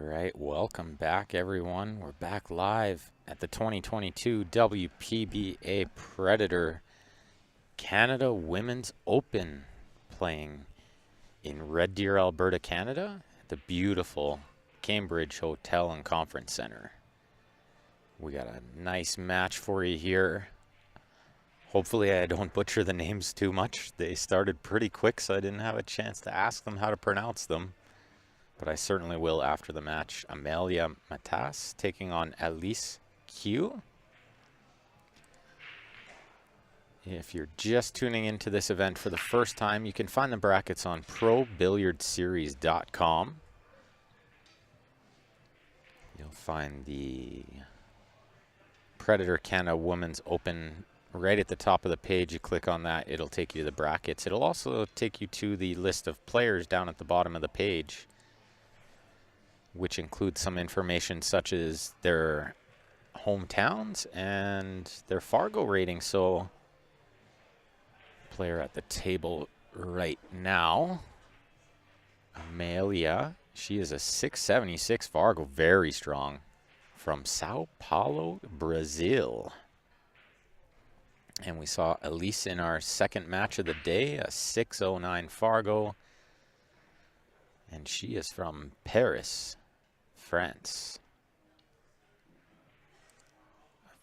right, welcome back, everyone. We're back live at the 2022 WPBA Predator Canada Women's Open, playing in Red Deer, Alberta, Canada, at the beautiful Cambridge Hotel and Conference Center. We got a nice match for you here. Hopefully I don't butcher the names too much. They started pretty quick, so I didn't have a chance to ask them how to pronounce them. But I certainly will after the match. Amalia Matas taking on Elise Q. If you're just tuning into this event for the first time, you can find the brackets on probilliardseries.com. You'll find the Predator Canada Women's Open right at the top of the page. You click on that, it'll take you to the brackets. It'll also take you to the list of players down at the bottom of the page, which includes some information such as their hometowns and their Fargo rating. So, player at the table right now, Amalia, she is a 676 Fargo, very strong, from Sao Paulo, Brazil. And we saw Elise in our second match of the day, a 609 Fargo, and she is from Paris, France.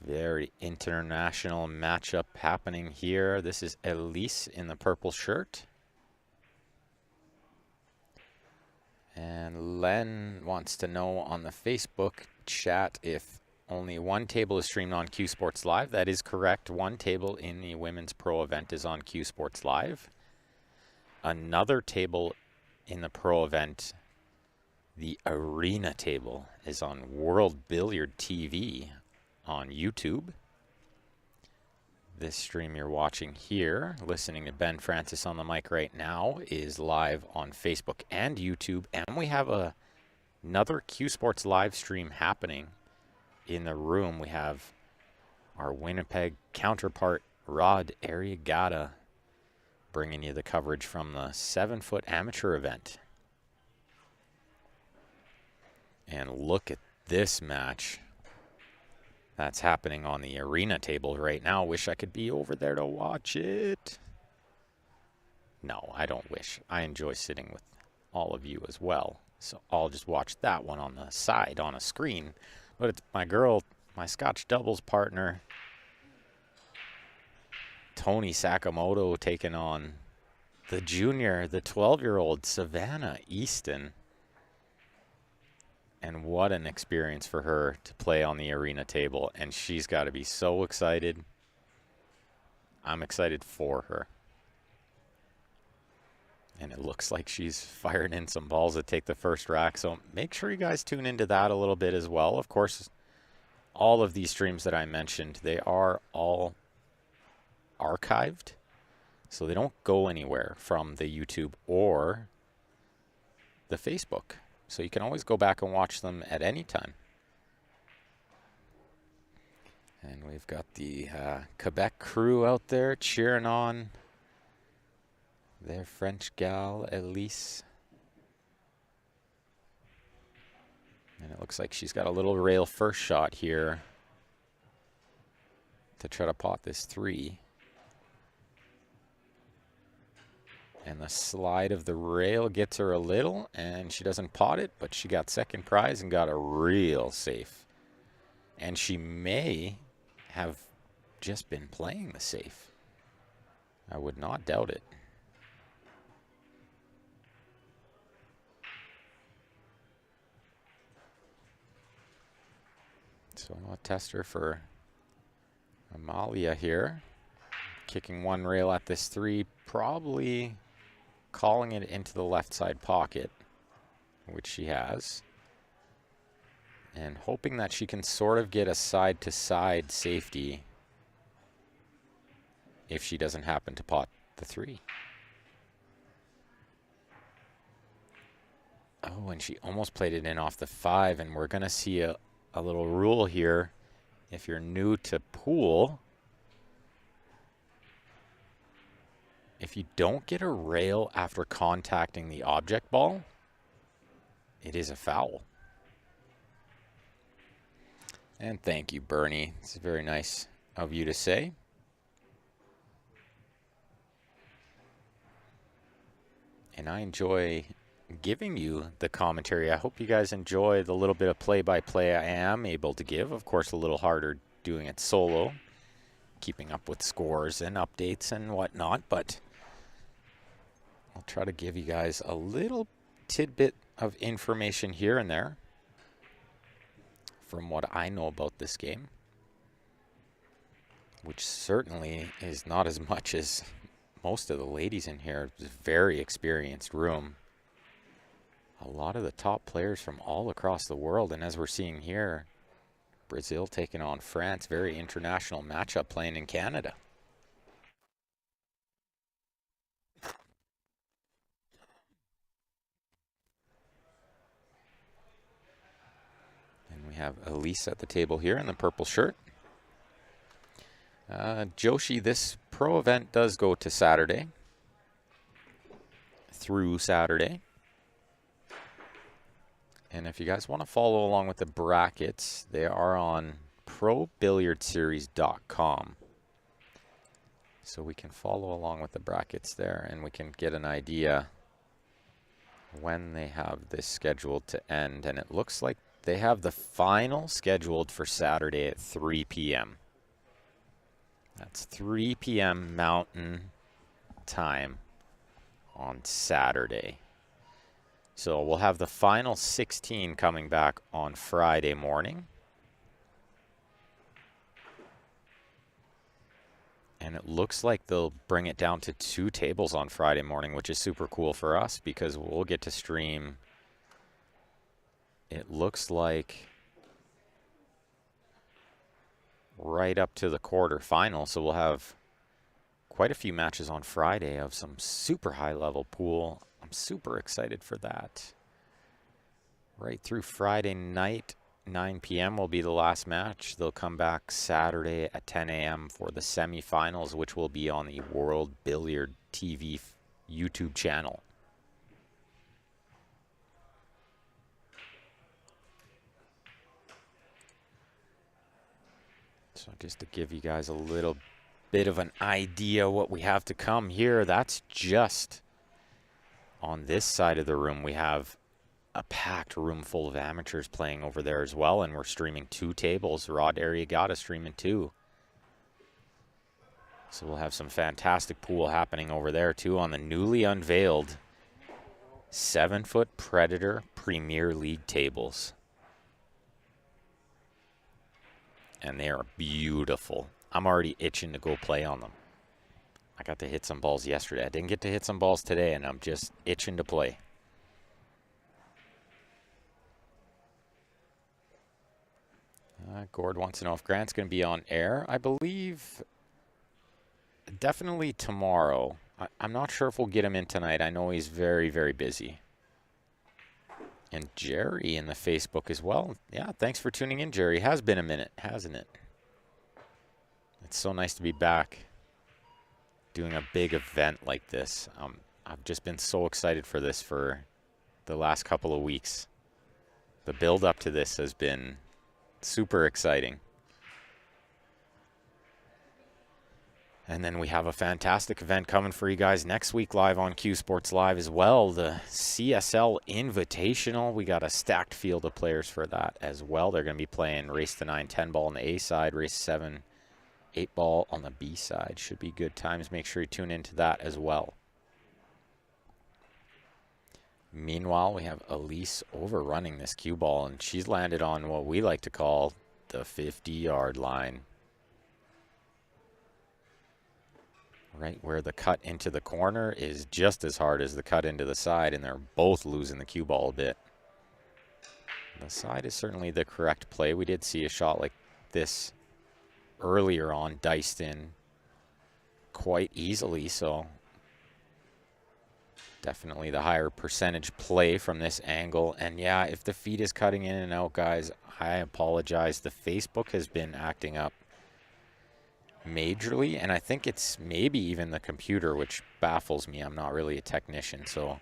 Very international matchup happening here. This is Elise in the purple shirt. And Len wants to know on the Facebook chat if only one table is streamed on Q Sports Live. That is correct. One table in the Women's Pro event is on Q Sports Live. Another table in the Pro event, the arena table, is on World Billiard TV on YouTube. This stream you're watching here, listening to Ben Francis on the mic right now, is live on Facebook and YouTube. And we have another Q Sports live stream happening in the room. We have our Winnipeg counterpart, Rod Arriagada, bringing you the coverage from the 7-foot amateur event. And look at this match that's happening on the arena table right now. Wish I could be over there to watch it. No, I don't wish. I enjoy sitting with all of you as well. So I'll just watch that one on the side on a screen. But it's my girl, my Scotch doubles partner, Tony Sakamoto, taking on the junior, the 12-year-old Savannah Easton. And what an experience for her to play on the arena table. And she's got to be so excited. I'm excited for her. And it looks like she's firing in some balls to take the first rack. So make sure you guys tune into that a little bit as well. Of course, all of these streams that I mentioned, they are all archived. So they don't go anywhere from the YouTube or the Facebook. So you can always go back and watch them at any time. And we've got the Quebec crew out there cheering on their French gal, Elise. And it looks like she's got a little rail first shot here to try to pot this 3. And the slide of the rail gets her a little, and she doesn't pot it, but she got second prize and got a real safe. And she may have just been playing the safe. I would not doubt it. So I'll test her for Amalia here. Kicking one rail at this 3, probably calling it into the left side pocket, which she has. And hoping that she can sort of get a side-to-side safety if she doesn't happen to pot the 3. Oh, and she almost played it in off the 5, and we're going to see a little rule here. If you're new to pool, if you don't get a rail after contacting the object ball, it is a foul. And thank you, Bernie. It's very nice of you to say. And I enjoy giving you the commentary. I hope you guys enjoy the little bit of play-by-play I am able to give. Of course, a little harder doing it solo, keeping up with scores and updates and whatnot, but I'll try to give you guys a little tidbit of information here and there from what I know about this game, which certainly is not as much as most of the ladies in here. It's a very experienced room. A lot of the top players from all across the world, and as we're seeing here, Brazil taking on France, very international matchup playing in Canada. And we have Elise at the table here in the purple shirt. Joshi, this pro event does go to Saturday, through Saturday. And if you guys want to follow along with the brackets, they are on probilliardseries.com. So we can follow along with the brackets there, and we can get an idea when they have this scheduled to end. And it looks like they have the final scheduled for Saturday at 3 p.m. That's 3 p.m. Mountain Time on Saturday. So we'll have the final 16 coming back on Friday morning. And it looks like they'll bring it down to 2 tables on Friday morning, which is super cool for us because we'll get to stream. It looks like right up to the quarterfinal. So we'll have quite a few matches on Friday of some super high level pool. I'm super excited for that. Right through Friday night, 9 p.m. will be the last match. They'll come back Saturday at 10 a.m. for the semifinals, which will be on the World Billiard TV YouTube channel. So just to give you guys a little bit of an idea what we have to come here, that's just on this side of the room. We have a packed room full of amateurs playing over there as well, and we're streaming 2 tables. Rod Arriagata streaming 2. So we'll have some fantastic pool happening over there too on the newly unveiled 7-foot Predator Premier League tables. And they are beautiful. I'm already itching to go play on them. I got to hit some balls yesterday. I didn't get to hit some balls today, and I'm just itching to play. Gord wants to know if Grant's going to be on air. I believe definitely tomorrow. I'm not sure if we'll get him in tonight. I know he's very, very busy. And Jerry in the Facebook as well. Yeah, thanks for tuning in, Jerry. Has been a minute, hasn't it? It's so nice to be back doing a big event like this. I've just been so excited for this for the last couple of weeks. The build up to this has been super exciting. And then we have a fantastic event coming for you guys next week live on Q Sports Live as well. The CSL Invitational. We got a stacked field of players for that as well. They're going to be playing race to 9, 10 ball on the A side, race 7, 8 ball on the B side. Should be good times. Make sure you tune into that as well. Meanwhile, we have Elise overrunning this cue ball, and she's landed on what we like to call the 50-yard line. Right where the cut into the corner is just as hard as the cut into the side, and they're both losing the cue ball a bit. The side is certainly the correct play. We did see a shot like this earlier on, diced in quite easily, so definitely the higher percentage play from this angle. And yeah, if the feed is cutting in and out, guys, I apologize. The Facebook has been acting up majorly, and I think it's maybe even the computer, which baffles me. I'm not really a technician, so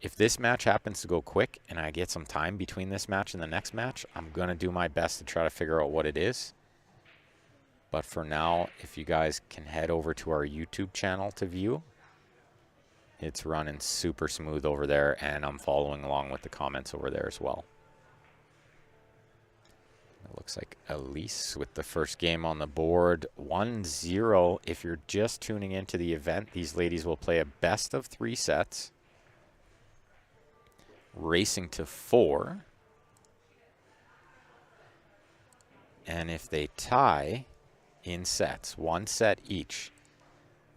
If this match happens to go quick and I get some time between this match and the next match, I'm going to do my best to try to figure out what it is. But for now, if you guys can head over to our YouTube channel to view, it's running super smooth over there, and I'm following along with the comments over there as well. It looks like Elise with the first game on the board, 1-0. If you're just tuning into the event, these ladies will play a best of 3 sets, racing to 4. And if they tie in sets, 1 set each,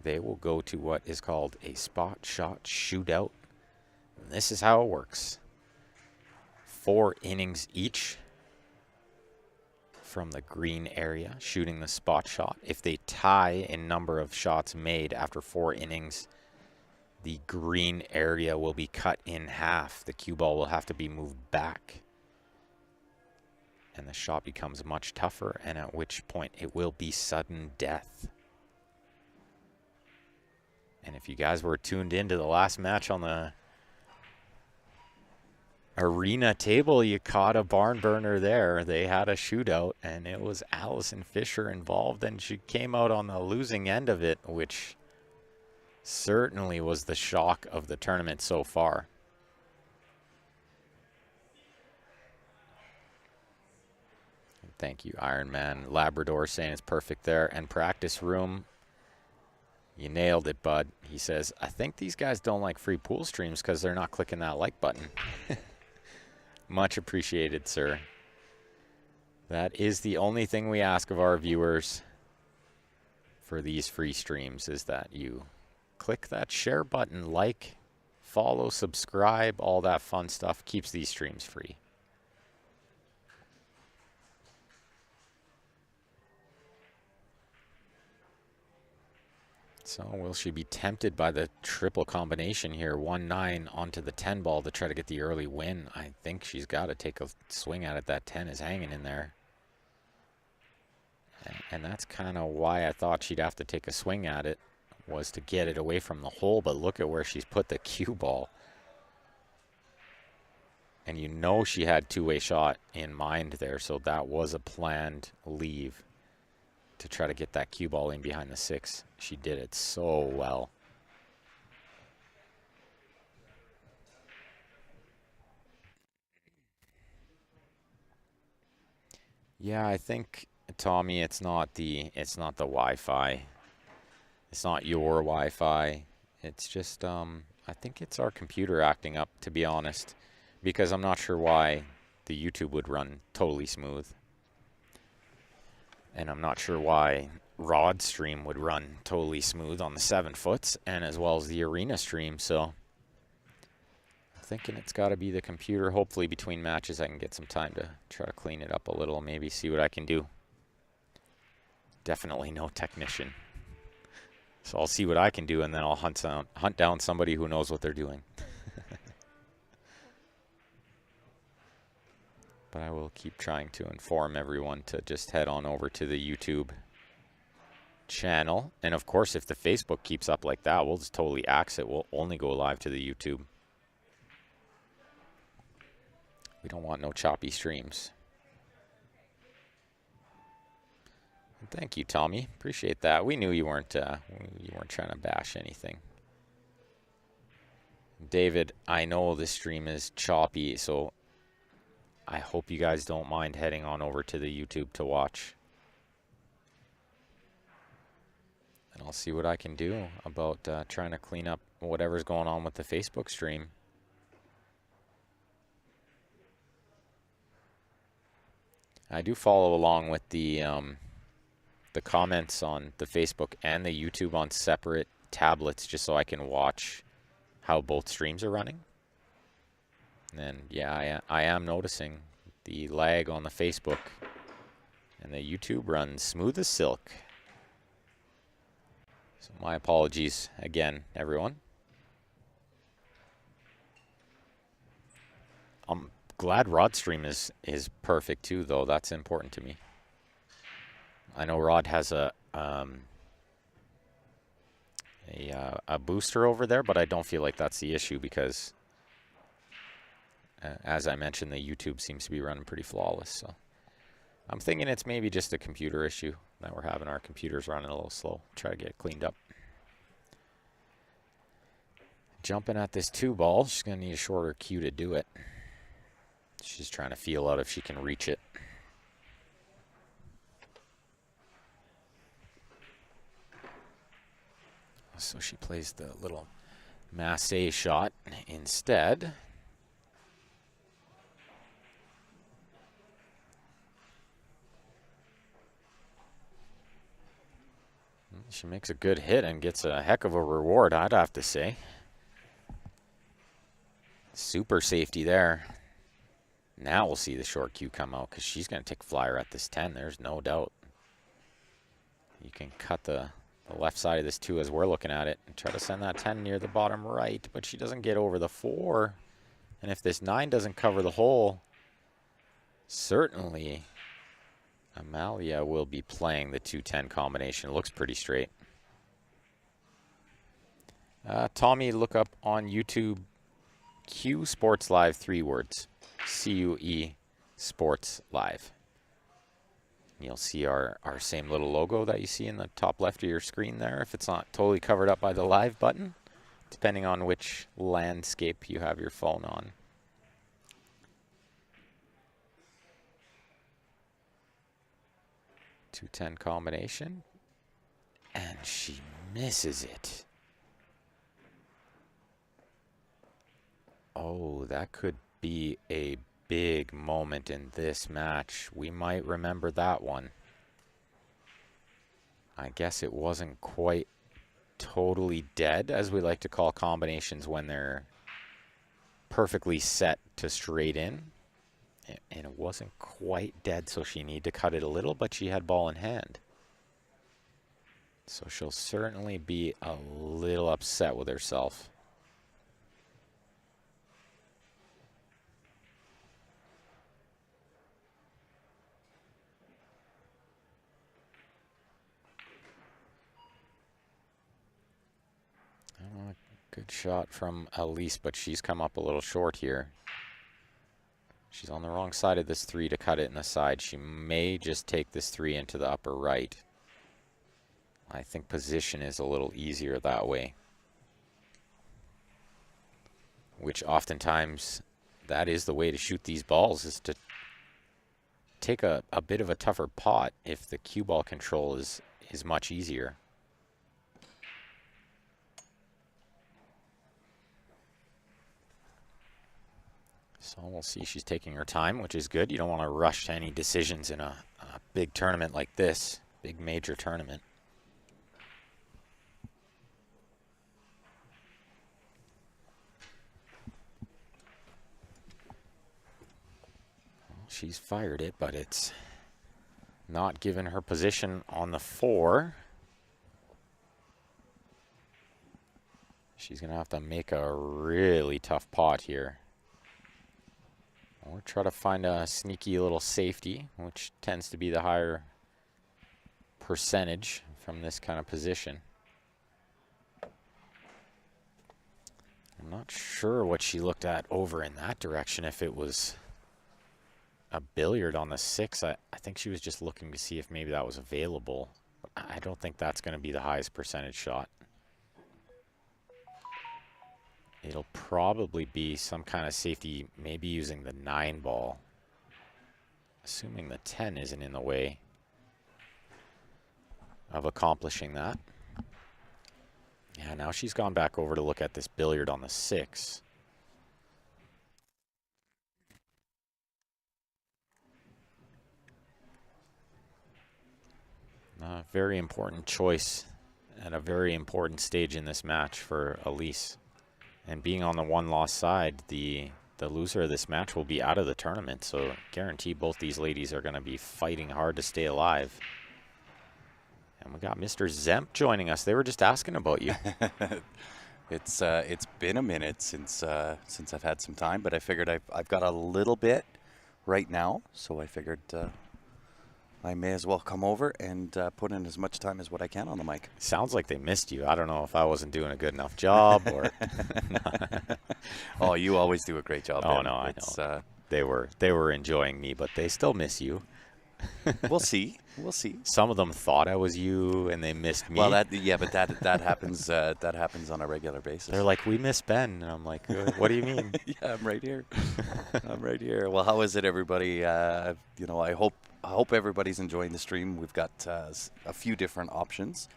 they will go to what is called a spot shot shootout. And this is how it works. 4 innings each from the green area, shooting the spot shot. If they tie in number of shots made after 4 innings, the green area will be cut in half. The cue ball will have to be moved back. And the shot becomes much tougher, and at which point it will be sudden death. And if you guys were tuned into the last match on the arena table, you caught a barn burner there. They had a shootout, and it was Allison Fisher involved, and she came out on the losing end of it, which certainly was the shock of the tournament so far. Thank you, Ironman Labrador, saying it's perfect there. And practice room, you nailed it, bud. He says, I think these guys don't like free pool streams because they're not clicking that like button. Much appreciated, sir. That is the only thing we ask of our viewers for these free streams, is that you click that share button, like, follow, subscribe, all that fun stuff. Keeps these streams free. So will she be tempted by the triple combination here? 1-9 onto the 10 ball to try to get the early win. I think she's got to take a swing at it. That 10 is hanging in there. And that's kind of why I thought she'd have to take a swing at it, was to get it away from the hole. But look at where she's put the cue ball. And you know she had two-way shot in mind there, so that was a planned leave to try to get that cue ball in behind the 6. She did it so well. Yeah, I think, Tommy, it's not the Wi-Fi. It's not your Wi-Fi. It's just I think it's our computer acting up, to be honest, because I'm not sure why the YouTube would run totally smooth. And I'm not sure why Rod stream would run totally smooth on the 7-foots, and as well as the arena stream. So I'm thinking it's got to be the computer. Hopefully between matches I can get some time to try to clean it up a little, maybe see what I can do. Definitely no technician. So I'll see what I can do, and then I'll hunt down somebody who knows what they're doing. But I will keep trying to inform everyone to just head on over to the YouTube channel. And of course, if the Facebook keeps up like that, we'll just totally axe it. We'll only go live to the YouTube. We don't want no choppy streams. Thank you, Tommy. Appreciate that. We knew you weren't trying to bash anything. David, I know this stream is choppy, so I hope you guys don't mind heading on over to the YouTube to watch. And I'll see what I can do about trying to clean up whatever's going on with the Facebook stream. I do follow along with the comments on the Facebook and the YouTube on separate tablets, just so I can watch how both streams are running. And yeah, I am noticing the lag on the Facebook, and the YouTube runs smooth as silk. So my apologies again, everyone. I'm glad Rod stream is perfect too, though. That's important to me. I know Rod has a booster over there, but I don't feel like that's the issue, because As I mentioned, the YouTube seems to be running pretty flawless. So I'm thinking it's maybe just a computer issue that we're having. Our computer's running a little slow. Try to get it cleaned up. Jumping at this 2 ball. She's going to need a shorter cue to do it. She's trying to feel out if she can reach it. So she plays the little masse shot instead. She makes a good hit and gets a heck of a reward, I'd have to say. Super safety there. Now we'll see the short cue come out because she's going to take flyer at this 10. There's no doubt. You can cut the left side of this 2 as we're looking at it and try to send that 10 near the bottom right, but she doesn't get over the 4. And if this 9 doesn't cover the hole, certainly Amalia will be playing the 2-10 combination. It looks pretty straight. Tommy, look up on YouTube Q Sports Live, 3 words. CUE Sports Live. You'll see our same little logo that you see in the top left of your screen there, if it's not totally covered up by the live button, depending on which landscape you have your phone on. .210 combination, and she misses it. Oh, that could be a big moment in this match. We might remember that one. I guess it wasn't quite totally dead, as we like to call combinations when they're perfectly set to straight in. And it wasn't quite dead, so she needed to cut it a little, but she had ball in hand. So she'll certainly be a little upset with herself. Good shot from Elise, but she's come up a little short here. She's on the wrong side of this 3 to cut it in the side. She may just take this 3 into the upper right. I think position is a little easier that way. Which oftentimes, that is the way to shoot these balls, is to take a bit of a tougher pot if the cue ball control is much easier. So we'll see, she's taking her time, which is good. You don't want to rush to any decisions in a big tournament like this, big major tournament. Well, she's fired it, but it's not given her position on the 4. She's going to have to make a really tough pot here. Or try to find a sneaky little safety, which tends to be the higher percentage from this kind of position. I'm not sure what she looked at over in that direction, if it was a billiard on the 6. I think she was just looking to see if maybe that was available. I don't think that's going to be the highest percentage shot. It'll probably be some kind of safety, maybe using the 9 ball. Assuming the 10 isn't in the way of accomplishing that. Yeah, now she's gone back over to look at this billiard on the 6. A very important choice at a very important stage in this match for Elise. And being on the 1-loss side, the loser of this match will be out of the tournament. So guarantee both these ladies are going to be fighting hard to stay alive. And we got Mr. Zemp joining us. They were just asking about you. It's been a minute since I've had some time, but I figured I've got a little bit right now, so I figured I may as well come over and put in as much time as what I can on the mic. Sounds like they missed you. I don't know if I wasn't doing a good enough job or. Oh, you always do a great job. Oh Ben. no, I It's, know. They were enjoying me, but they still miss you. we'll see. We'll see. Some of them thought I was you, and they missed me. Well, but that happens. That happens on a regular basis. They're like, "We miss Ben," and I'm like, "What do you mean?" Yeah, I'm right here. I'm right here. Well, how is it, everybody? I hope everybody's enjoying the stream. We've got a few different options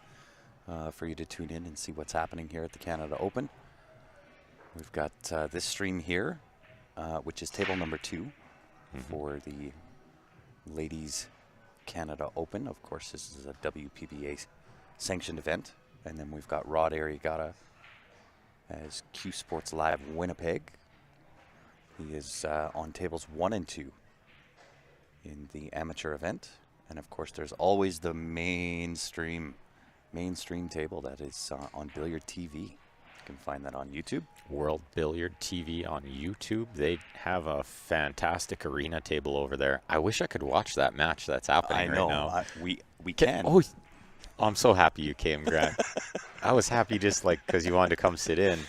for you to tune in and see what's happening here at the Canada Open. We've got this stream here, which is table number 2 for the Ladies Canada Open. Of course, this is a WPBA sanctioned event. And then we've got Rod Arriagata as Q Sports Live Winnipeg. He is on tables 1 and 2 in the amateur event. And of course, there's always the mainstream table that is on Billiard TV. You can find that on YouTube. World Billiard TV on YouTube. They have a fantastic arena table over there. I wish I could watch that match that's happening right now. We can. Oh, I'm so happy you came, Grant. I was happy just because you wanted to come sit in,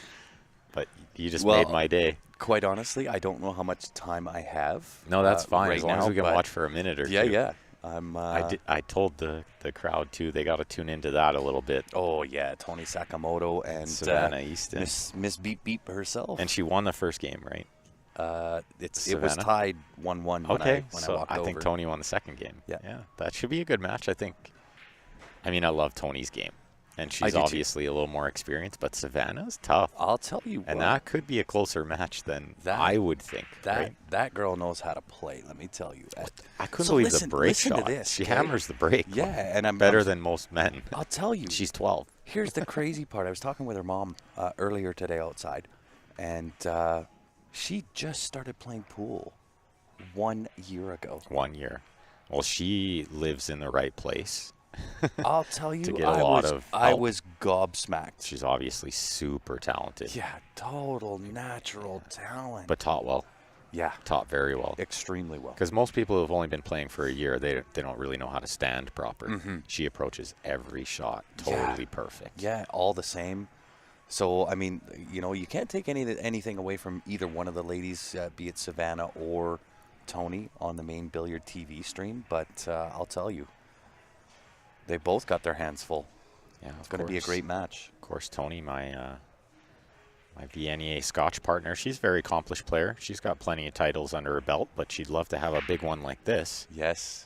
but you just made my day. Quite honestly, I don't know how much time I have. No, that's fine. Right as long now, as we can watch for a minute or two. Yeah. I told the crowd too. They got to tune into that a little bit. Oh yeah, Tony Sakamoto and Savannah Easton, Miss Beep Beep herself. And she won the first game, right? It was tied 1-1 when I walked over. I think Tony won the second game. Yeah, that should be a good match. I think. I mean, I love Tony's game, and she's obviously a little more experienced. But Savannah's tough. I'll tell you, and that could be a closer match than I would think. That girl knows how to play. Let me tell you. I couldn't believe the break shot. She hammers the break. Yeah, and I'm better than most men. I'll tell you. She's 12. Here's the crazy part. I was talking with her mom earlier today outside, and she just started playing pool 1 year ago. 1 year. Well, she lives in the right place. I'll tell you, to get a lot of help. I was gobsmacked. She's obviously super talented. Yeah, total natural talent. But taught well. Yeah. Taught very well. Extremely well. Because most people who have only been playing for a year, they don't really know how to stand proper. Mm-hmm. She approaches every shot totally perfect. Yeah, all the same. So, I mean, you can't take anything away from either one of the ladies, be it Savannah or Tony, on the main Billiard TV stream. But I'll tell you, they both got their hands full. Yeah, it's going to be a great match. Of course, Tony, my VNEA Scotch partner, she's a very accomplished player. She's got plenty of titles under her belt, but she'd love to have a big one like this. Yes.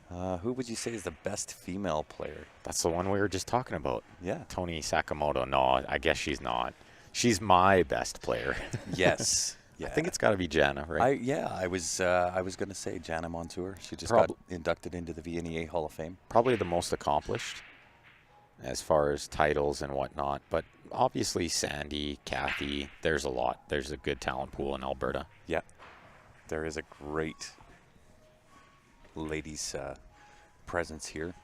Who would you say is the best female player? That's the one we were just talking about. Yeah. Tony Sakamoto. No, I guess she's not. She's my best player. Yes. Yeah. I think it's got to be Jana, right? I was going to say Jana Montour. She just got inducted into the VNEA Hall of Fame. Probably the most accomplished as far as titles and whatnot. But obviously Sandy, Kathy, there's a lot. There's a good talent pool in Alberta. Yeah. There is a great ladies presence here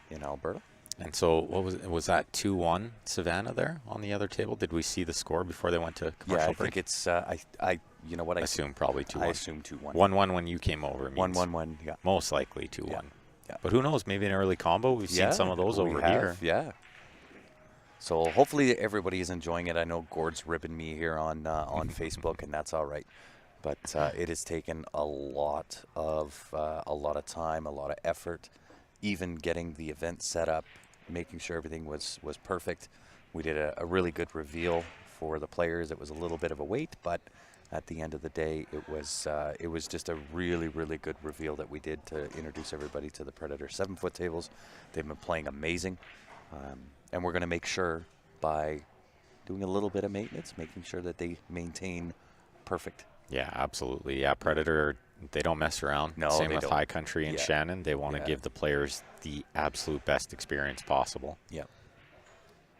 in Alberta. And so what was that 2-1 Savannah there on the other table? Did we see the score before they went to commercial break? Think it's you know what, I assume probably 2-1. I assume 2-1. 1-1 when you came over. 1-1-1, yeah. Most likely 2-1. Yeah. But who knows, maybe an early combo. We've seen some of those over here. Yeah. So hopefully everybody is enjoying it. I know Gord's ribbing me here on Facebook, and that's all right. But it has taken a lot of time, a lot of effort, even getting the event set up, making sure everything was perfect. We did a really good reveal for the players. It was a little bit of a wait, but at the end of the day, it was just a really, really good reveal that we did to introduce everybody to the Predator 7-foot tables. They've been playing amazing, and we're going to make sure by doing a little bit of maintenance, making sure that they maintain perfect. Yeah, absolutely. Yeah, Predator, they don't mess around. No, Same they with don't. High Country and Shannon. They want to give the players the absolute best experience possible. Yeah.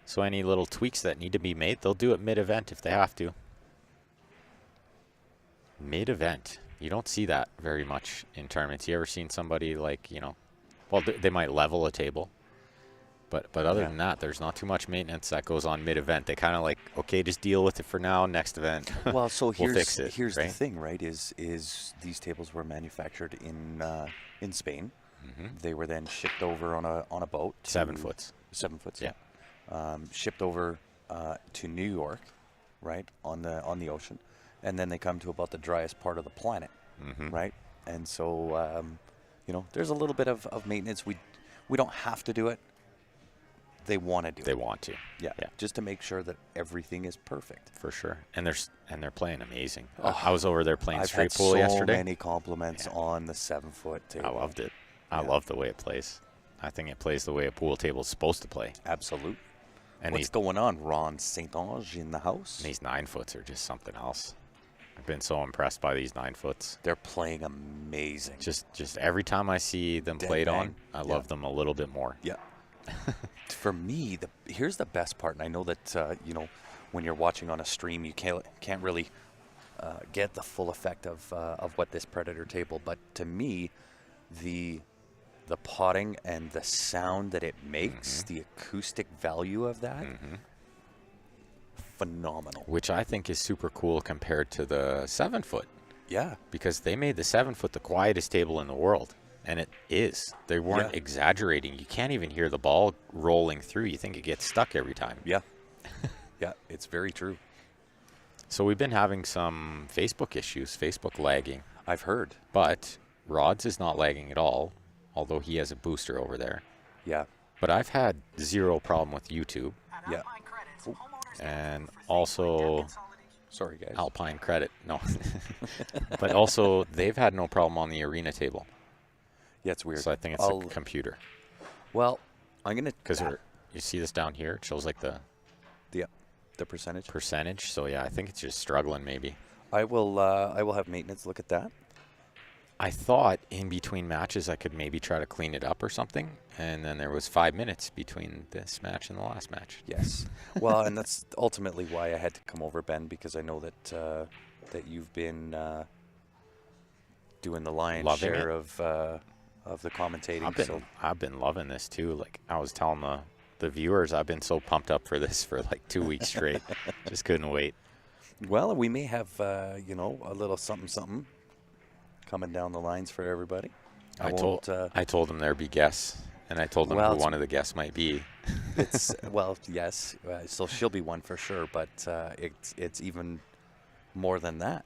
So any little tweaks that need to be made, they'll do it mid-event if they have to. Mid-event. You don't see that very much in tournaments. You ever seen somebody like, well, they might level a table. But other than that, there's not too much maintenance that goes on mid-event. They kind of like, okay, just deal with it for now. Next event, well, so we'll fix it. Here's the thing, right? Is these tables were manufactured in Spain. Mm-hmm. They were then shipped over on a boat. 7 foots. 7 foots. Yeah. Shipped over to New York, right, on the ocean, and then they come to about the driest part of the planet, right? And so, there's a little bit of maintenance. We don't have to do it. They want to do They it. want to. Yeah, just to make sure that everything is perfect. For sure. And they're playing amazing. I was over there playing I've straight had pool so yesterday. many compliments on the 7-foot table. I loved it. I love the way it plays. I think it plays the way a pool table is supposed to play. Absolute. And What's going on? Ron St. Ange in the house. these 9-foots are just something else. I've been so impressed by these 9-foots. They're playing amazing. Just every time I see them played on, I love them a little bit more. Yeah. For me, here's the best part, and I know that when you're watching on a stream, you can't really get the full effect of what this Predator table. But to me, the potting and the sound that it makes, the acoustic value of that, phenomenal. Which I think is super cool compared to the 7-foot. Yeah. Because they made the 7-foot the quietest table in the world. And it is. They weren't exaggerating. You can't even hear the ball rolling through. You think it gets stuck every time. Yeah. Yeah, it's very true. So we've been having some Facebook issues, Facebook lagging. I've heard. But Rod's is not lagging at all, although he has a booster over there. Yeah. But I've had zero problem with YouTube. Yeah. And also Sorry, guys. Alpine Credit. No. But also they've had no problem on the arena table. Yeah, it's weird. So I think it's a computer. Well, I'm going to... Because you see this down here? It shows like the percentage. percentage. So yeah, I think it's just struggling maybe. I will have maintenance look at that. I thought in between matches I could maybe try to clean it up or something. And then there was 5 minutes between this match and the last match. Yes. Well, and that's ultimately why I had to come over, Ben, because I know that you've been doing the lion's share of the commentating. I've been loving this too. Like I was telling the viewers, I've been so pumped up for this for like 2 weeks straight. Just couldn't wait. Well, we may have a little something coming down the lines for everybody. I told them there'd be guests, and I told them who one of the guests might be. It's yes. So she'll be one for sure, but it's even more than that.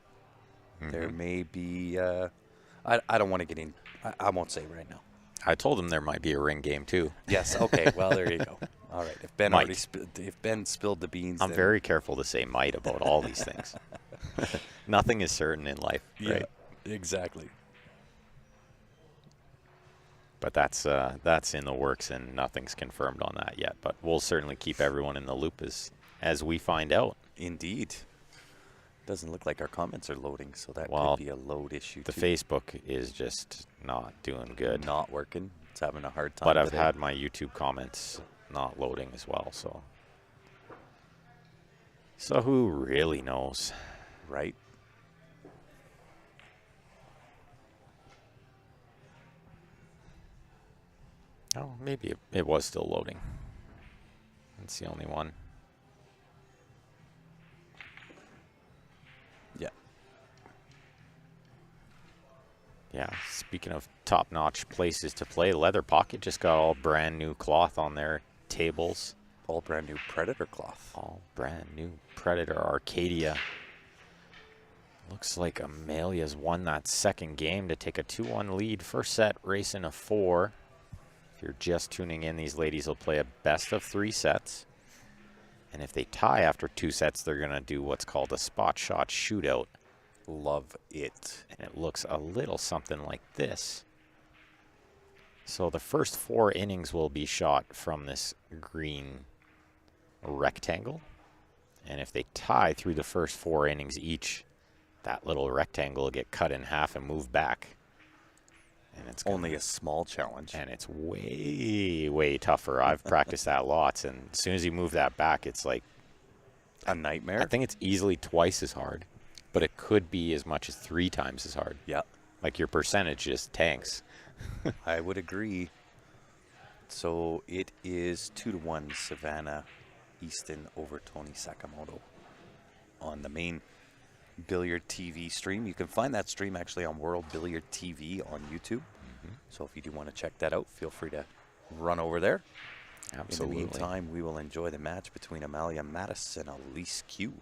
There may be. I don't want to get in. I won't say right now. I told them there might be a ring game too. Yes. Okay. Well, there you go. All right. If Ben if Ben spilled the beans, I'm very careful to say might about all these things. Nothing is certain in life, right? Yeah, exactly. But that's in the works, and nothing's confirmed on that yet. But we'll certainly keep everyone in the loop as we find out. Indeed. Doesn't look like our comments are loading, so that could be a load issue. The Facebook is just not doing good. Not working. It's having a hard time. But I've had my YouTube comments not loading as well, so who really knows? Right. Oh, maybe it was still loading. That's the only one. Yeah. Yeah, speaking of top-notch places to play, Leather Pocket just got all brand new cloth on their tables. All brand new Predator cloth. All brand new Predator Arcadia. Looks like Amalia's won that second game to take a 2-1 lead. First set, racing a 4. If you're just tuning in, these ladies will play a best of 3 sets. And if they tie after 2 sets, they're going to do what's called a spot shot shootout. Love it. And it looks a little something like this. So the first 4 innings will be shot from this green rectangle. And if they tie through the first 4 innings each, that little rectangle will get cut in half and move back. And it's only a small challenge. And it's way, way tougher. I've practiced that lots. And as soon as you move that back, it's like a nightmare. I think it's easily twice as hard, but it could be as much as 3 times as hard. Yeah. Like your percentage just tanks. I would agree. So it is 2-1 Savannah Easton over Tony Sakamoto on the main Billiard TV stream. You can find that stream actually on World Billiard TV on YouTube. So if you do want to check that out, feel free to run over there. Absolutely. In the meantime, we will enjoy the match between Amalia Mattis and Elise Q.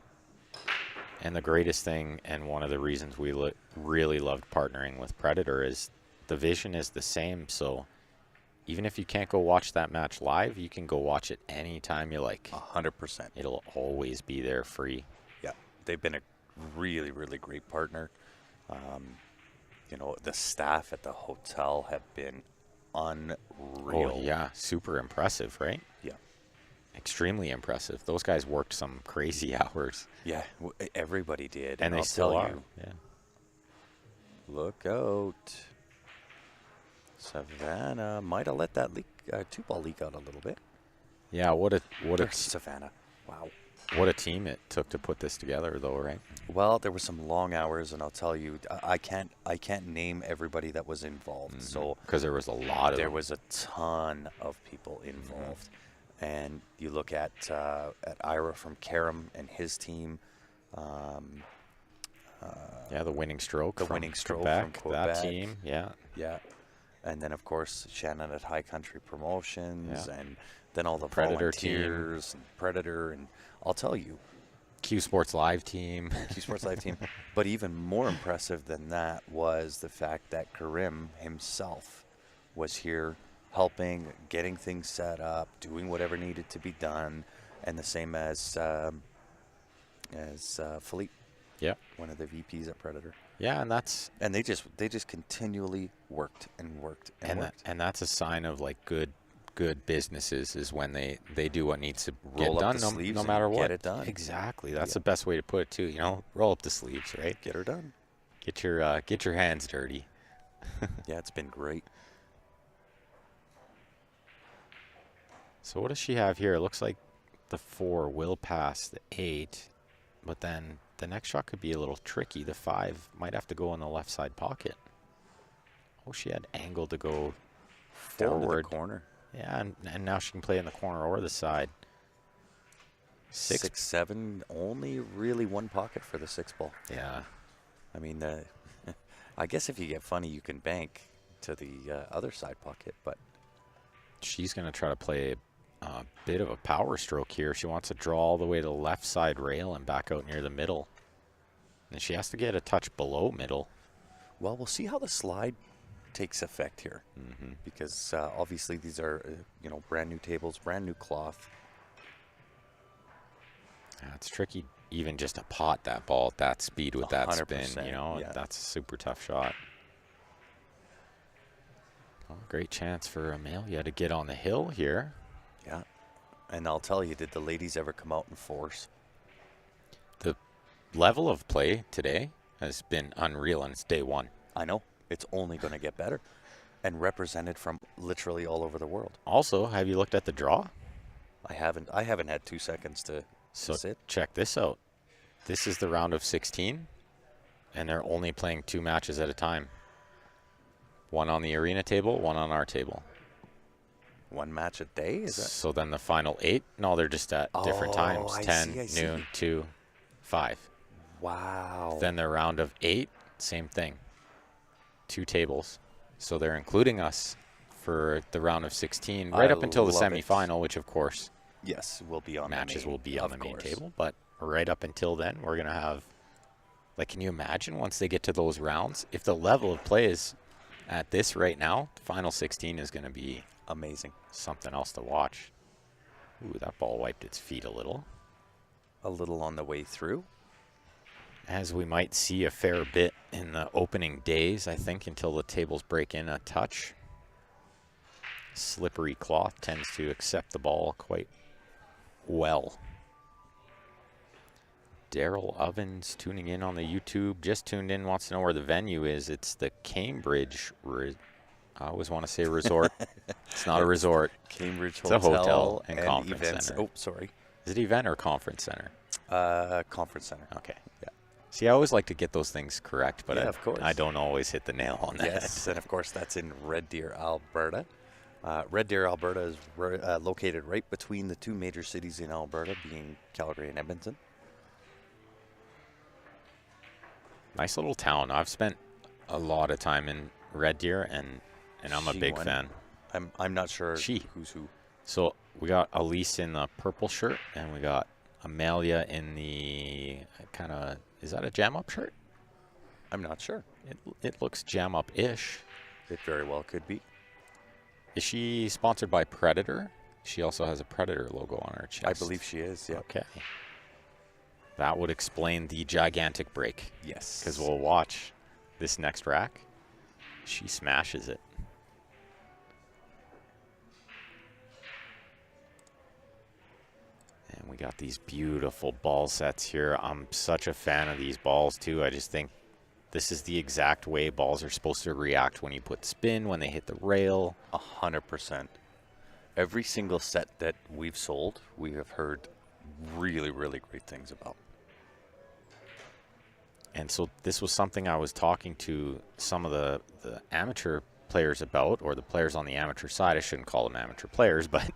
And the greatest thing, and one of the reasons we really loved partnering with Predator, is the vision is the same. So even if you can't go watch that match live, you can go watch it anytime you like. 100%. It'll always be there free. Yeah, they've been a really, really great partner. You know, the staff at the hotel have been unreal. Oh, yeah. Super impressive, right? Yeah. Extremely impressive. Those guys worked some crazy hours. Yeah, everybody did. And they I'll still tell are. you, Yeah. look out. Savannah might have let that two-ball leak out a little bit. Yeah, what a Savannah. Wow. What a team it took to put this together, though, right? Well, there were some long hours, and I'll tell you, I can't name everybody that was involved. So Because there was a lot of there them. was a ton of people involved, and you look at Ira from Karam and his team. Yeah, the winning stroke. The from winning stroke Quebec, from that Quebec. team. Yeah. Yeah, and then of course Shannon at High Country Promotions, Yeah. and then all the Predator team. volunteers and Predator, and I'll tell you, Q Sports Live team. Q Sports Live team. But even more impressive than that was the fact that Karim himself was here helping, getting things set up, doing whatever needed to be done, and the same as Philippe, Yeah. one of the VPs at Predator. Yeah, and that's And they just continually worked and worked and worked. and that's a sign of like good businesses is when they do what needs to Roll get up done, the sleeves no and matter get what. it done. Exactly. That's Yeah. the best way to put it too. You know, roll up the sleeves, right? Get her done. Get your hands dirty. Yeah, it's been great. So what does she have here? It looks like the 4 will pass the 8, but then the next shot could be a little tricky. The 5 might have to go in the left side pocket. Oh, she had angle to go Down to the forward. corner. Yeah, and now she can play in the corner or the side. 6. 6-7, only really one pocket for the 6 ball. Yeah. I mean, I guess if you get funny, you can bank to the other side pocket, but She's going to try to play a bit of a power stroke here. She wants to draw all the way to the left side rail and back out near the middle. And she has to get a touch below middle. well, we'll see how the slide takes effect here, because obviously these are brand new tables, brand new cloth. Yeah, it's tricky even just to pot that ball at that speed with that spin, 100%, you know. yeah. That's a super tough shot. Oh, great chance for Amalia to get on the hill here. Yeah, and I'll tell you, did the ladies ever come out in force? The level of play today has been unreal, and it's day 1. I know. It's only going to get better, and represented from literally all over the world. Also, have you looked at the draw? I haven't had 2 seconds to So sit. check this out. This is the round of 16, and they're only playing 2 matches at a time. One on the arena table, one on our table. One match a day? Is that? So then the final 8, no, they're just at different times. I 10, see. noon, 2, 5. Wow. Then the round of 8, same thing. 2 tables. So they're including us for the round of 16, right up until the love it. semifinal, which of course Yes, will be on matches the main, will be on of the main course. table. But right up until then, we're going to have, like, can you imagine once they get to those rounds? If the level of play is at this right now, the final 16 is going to be Amazing. something else to watch. Ooh, that ball wiped its feet a little. A little on the way through. As we might see a fair bit in the opening days, I think, until the tables break in a touch. Slippery cloth tends to accept the ball quite well. Daryl Ovens tuning in on the YouTube. Just tuned in, wants to know where the venue is. It's the Cambridge, I always want to say resort. It's not a resort. Cambridge It's a Hotel hotel and conference events. center. Oh, sorry. Is it event or conference center? Conference center. Okay. Yeah. See, I always like to get those things correct, but Yeah, of course. I don't always hit the nail on that. Yes, and of course that's in Red Deer, Alberta. Red Deer, Alberta is located right between the 2 major cities in Alberta, being Calgary and Edmonton. Nice little town. I've spent a lot of time in Red Deer, and I'm a She big won. fan. I'm not sure She. who's who. So we got Elise in the purple shirt, and we got Amalia in the kind of, is that a jam up shirt? I'm not sure. It looks jam up-ish. It very well could be. Is she sponsored by Predator? She also has a Predator logo on her chest. I believe she is, yeah. Okay. That would explain the gigantic break. Yes. Because we'll watch this next rack. She smashes it. And we got these beautiful ball sets here. I'm such a fan of these balls, too. I just think this is the exact way balls are supposed to react when you put spin, when they hit the rail. 100%. Every single set that we've sold, we have heard really, really great things about. And so this was something I was talking to some of the amateur players about, or the players on the amateur side. I shouldn't call them amateur players, but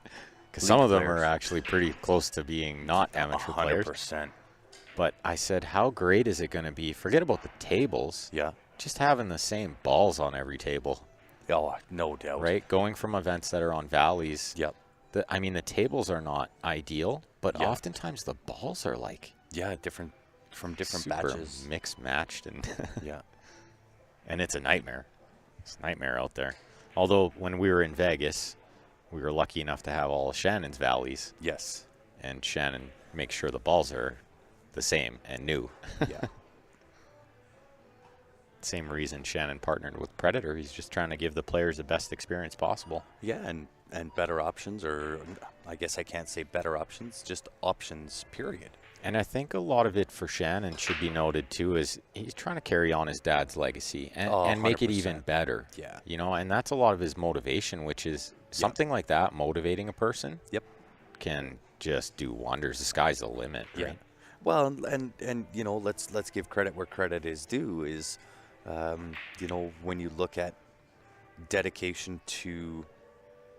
because some of them are actually pretty close to being not amateur 100%. players. But I said, how great is it going to be? Forget about the tables. Yeah. Just having the same balls on every table. Oh, no doubt. Right? Going from events that are on valleys. Yep. I mean, the tables are not ideal, but oftentimes the balls are like... Yeah, from different super batches. Mixed, matched, and... Yeah. And it's a nightmare. It's a nightmare out there. Although, when we were in Vegas, we were lucky enough to have all of Shannon's valleys. Yes. And Shannon makes sure the balls are the same and new. Yeah. Same reason Shannon partnered with Predator. He's just trying to give the players the best experience possible. Yeah, and better options, or I guess I can't say better options, just options, period. And I think a lot of it for Shannon should be noted too is he's trying to carry on his dad's legacy and make it even better. Yeah. You know, and that's a lot of his motivation, which is something like that, motivating a person. Yep. Can just do wonders. The sky's the limit, right? Yeah. Well, and you know, let's give credit where credit is due. Is you know, when you look at dedication to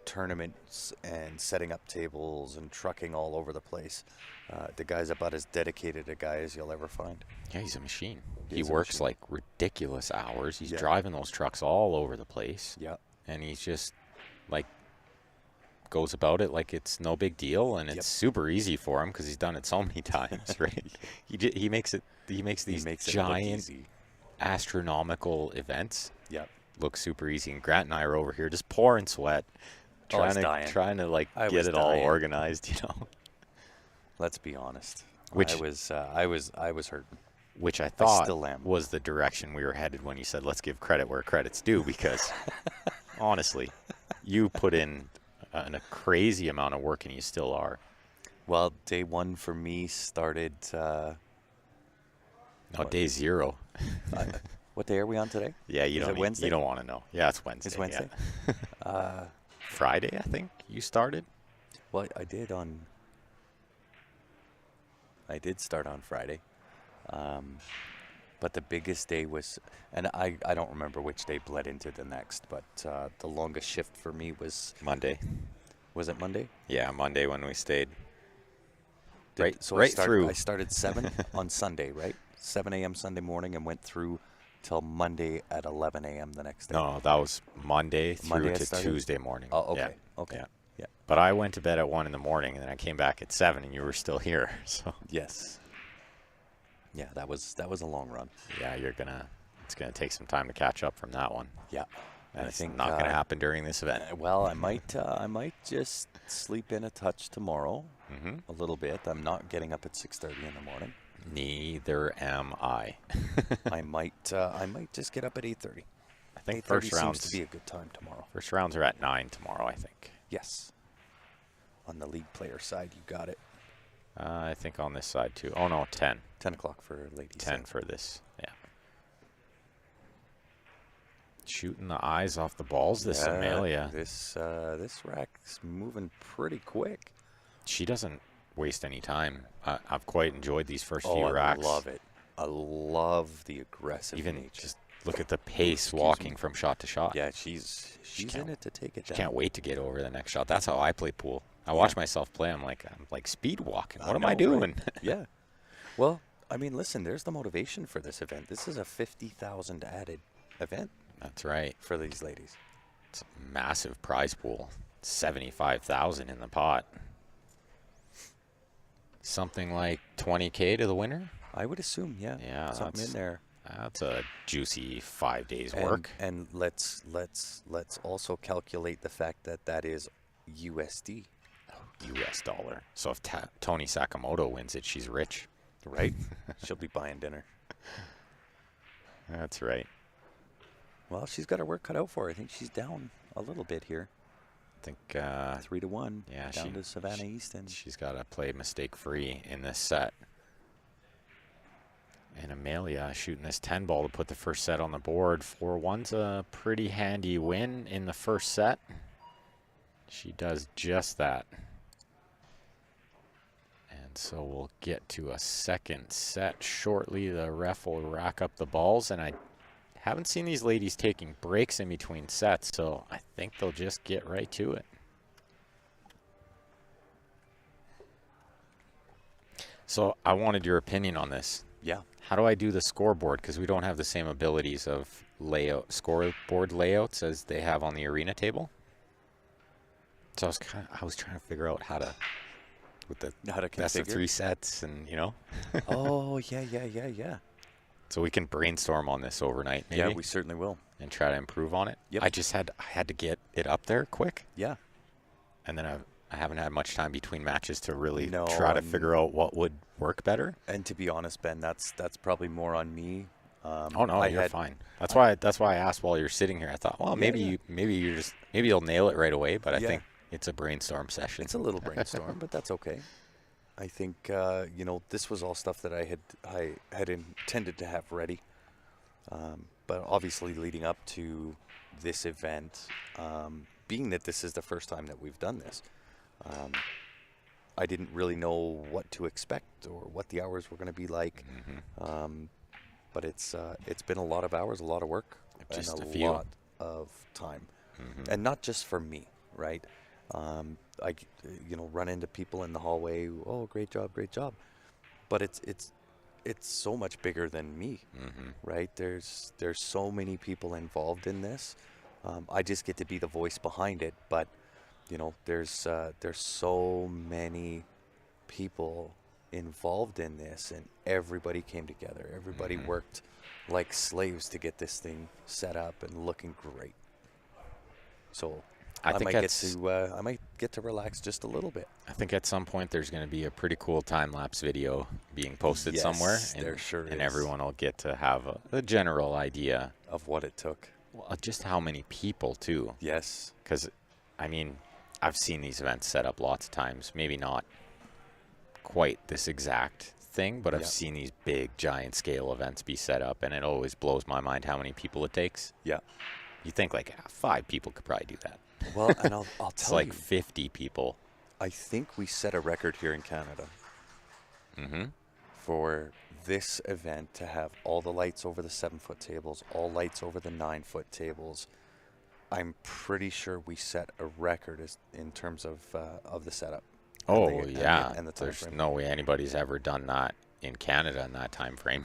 tournaments and setting up tables and trucking all over the place, the guy's about as dedicated a guy as you'll ever find. Yeah, he's a machine. He works like ridiculous hours. He's driving those trucks all over the place. Yeah. And he's just like goes about it like it's no big deal, and it's super easy for him because he's done it so many times, right? He makes these giant astronomical events look super easy. And Grant and I are over here just pouring sweat, trying to like get it all organized, you know. Let's be honest. Which I was hurting. Which I thought was the direction we were headed when you said let's give credit where credit's due, because honestly, you put in a crazy amount of work, and you still are. Well, day one for me started. Day zero. What day are we on today? Yeah, you don't want to know. Yeah, it's Wednesday. It's Wednesday. Yeah. Friday, I think you started. Well, I did start on Friday, but the biggest day was, and I don't remember which day bled into the next, but the longest shift for me was Monday. Was it Monday? Yeah, Monday when we stayed. I started 7 on Sunday, right? 7 a.m. Sunday morning, and went through till Monday at 11 a.m. the next day. No, that was Monday through to Tuesday morning. Oh, okay. Yeah. Okay. Yeah. But I went to bed at 1 in the morning, and then I came back at 7, and you were still here. So yes. Yeah, that was a long run. Yeah, it's gonna take some time to catch up from that one. Yeah. And I think not gonna happen during this event. Well, I might just sleep in a touch tomorrow, a little bit. I'm not getting up at 6:30 in the morning. Neither am I. I might just get up at 8:30. I think first rounds seems to be a good time tomorrow. First rounds are at 9 tomorrow, I think. Yes. On the league player side, you got it. I think on this side too. Oh no, 10. 10 o'clock for ladies. 10 for this. Yeah. Shooting the eyes off the balls. This Amalia. This rack's moving pretty quick. She doesn't waste any time. I've quite enjoyed these first few racks. I love it. I love the aggressive nature. Just look at the pace walking from shot to shot. Yeah, she's in it to take it down. Can't wait to get over the next shot. That's how I play pool. I watch myself play. I'm like speed walking. What am I doing? Right? Yeah. Well, I mean, listen. There's the motivation for this event. This is a 50,000 added event. That's right. For these ladies. It's a massive prize pool. 75,000 in the pot. something like 20K to the winner. I would assume, yeah. Yeah, something in there. That's a juicy 5 days work. And let's also calculate the fact that that is USD. US dollar. So if Tony Sakamoto wins it, she's rich. Right? She'll be buying dinner. That's right. Well, she's got her work cut out for her. I think she's down a little bit here. I think 3-1. Yeah, down to Savannah Easton. She's got to play mistake-free in this set. And Amalia shooting this 10 ball to put the first set on the board. 4-1's a pretty handy win in the first set. She does just that. And so we'll get to a second set shortly. The ref will rack up the balls, and I haven't seen these ladies taking breaks in between sets, so I think they'll just get right to it. So I wanted your opinion on this. Yeah. How do I do the scoreboard? Because we don't have the same abilities of scoreboard layouts as they have on the arena table. So I was trying to figure out how to, with the best of 3 sets, and Oh, yeah. So we can brainstorm on this overnight, maybe. Yeah, we certainly will. And try to improve on it. Yep. I had to get it up there quick. Yeah. And then I haven't had much time between matches to really try to figure out what would work better. And to be honest, Ben, that's probably more on me. Oh no, you're fine. That's why I asked while you're sitting here. I thought, well, maybe you'll nail it right away. But I think it's a brainstorm session. It's a little brainstorm, but that's okay. I think this was all stuff that I had intended to have ready. But obviously, leading up to this event, being that this is the first time that we've done this, I didn't really know what to expect or what the hours were going to be like. But it's been a lot of hours, a lot of work, just and a lot of time, and not just for me, right? I run into people in the hallway. Oh, great job, but it's so much bigger than me, right? There's so many people involved in this. I just get to be the voice behind it, but there's so many people involved in this, and everybody came together. Everybody worked like slaves to get this thing set up and looking great. So I might get to relax just a little bit. I think at some point there's going to be a pretty cool time-lapse video being posted somewhere. And there sure is. And everyone will get to have a general idea of what it took. Well, just how many people, too. Yes. Because, I've seen these events set up lots of times. Maybe not quite this exact thing, but I've seen these big, giant scale events be set up, and it always blows my mind how many people it takes. Yeah. You think, 5 people could probably do that. Well, and I'll tell you. It's like 50 people. I think we set a record here in Canada for this event to have all the lights over the 7-foot tables, all lights over the 9-foot tables. I'm pretty sure we set a record in terms of the setup. Oh, and the time There's frame. no way anybody's ever done that in Canada in that time frame.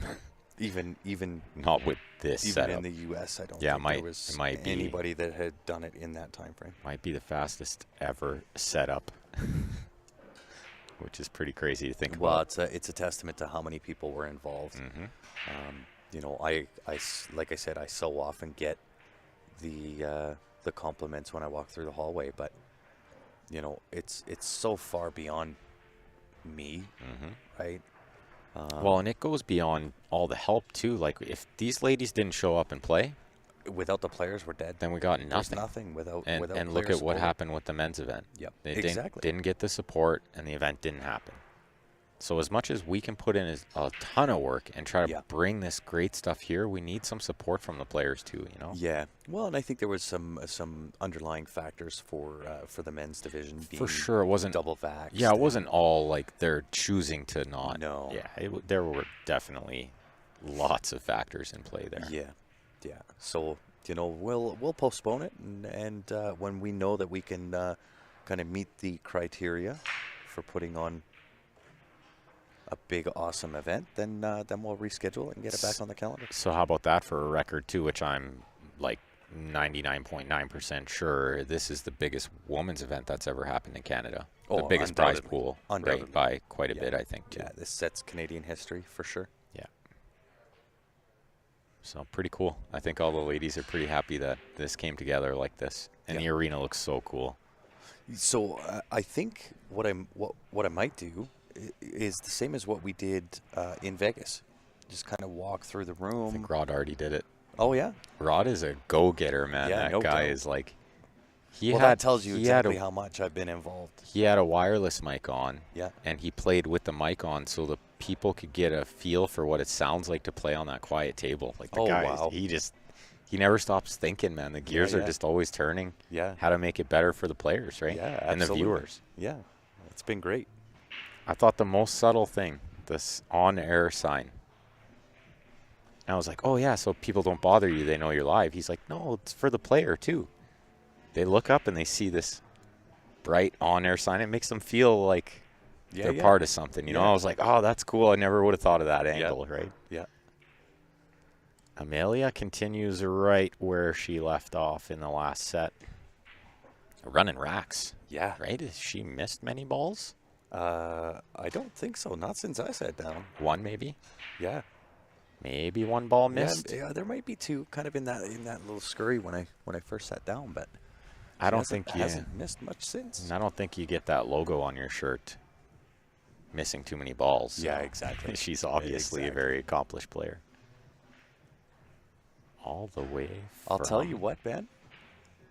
Even not with this even setup. in the U.S., I don't think there was it might be anybody that had done it in that time frame. Might be the fastest ever setup, which is pretty crazy to think about. Well, it's a testament to how many people were involved. I like I said, I so often get the compliments when I walk through the hallway, but it's so far beyond me, right? Well, and it goes beyond all the help too. Like if these ladies didn't show up and play, without the players, we're dead. Then we got nothing. There's nothing without and look at what happened with the men's event. Yep, They exactly. didn't get the support, and the event didn't happen. So as much as we can put in a ton of work and try to bring this great stuff here, we need some support from the players too. Yeah. Well, and I think there was some underlying factors for the men's division being for sure. It wasn't double vaxxed. Yeah, it wasn't all like they're choosing to not. No. Yeah, there were definitely lots of factors in play there. Yeah. So we'll postpone it, and when we know that we can kind of meet the criteria for putting on a big, awesome event, then we'll reschedule it and get it back on the calendar. So how about that for a record too, which I'm 99.9% sure this is the biggest women's event that's ever happened in Canada. The Oh, biggest prize undoubtedly. pool, Undoubtedly. right, by quite a Yeah. bit, I think, too. Yeah, this sets Canadian history for sure. Yeah. So pretty cool. I think all the ladies are pretty happy that this came together like this, and the arena looks so cool. So I think what I might do is the same as what we did in Vegas. Just kind of walk through the room. I think Rod already did it. Oh yeah. Rod is a go-getter, man. Yeah, that no guy doubt. is like. That tells you exactly how much I've been involved. He had a wireless mic on. Yeah. And he played with the mic on, so the people could get a feel for what it sounds like to play on that quiet table. Like the guy, wow. He never stops thinking, man. The gears are just always turning. Yeah. How to make it better for the players, right? Yeah, and the absolutely. viewers. Yeah, it's been great. I thought the most subtle thing, this on-air sign. And I was like, oh, yeah, so people don't bother you. They know you're live. He's like, no, it's for the player, too. They look up and they see this bright on-air sign. It makes them feel like they're part of something. You know, I was like, oh, that's cool. I never would have thought of that angle, right? Yeah. Amalia continues right where she left off in the last set. Running racks. Yeah. Right? Has she missed many balls? I don't think so. Not since I sat down. One, maybe? Yeah. Maybe one ball missed? Yeah, there might be two kind of in that little scurry when I first sat down, but I don't think you hasn't missed much since. I don't think you get that logo on your shirt missing too many balls. Yeah, exactly. She's obviously a very accomplished player. All the way I'll tell you what, Ben.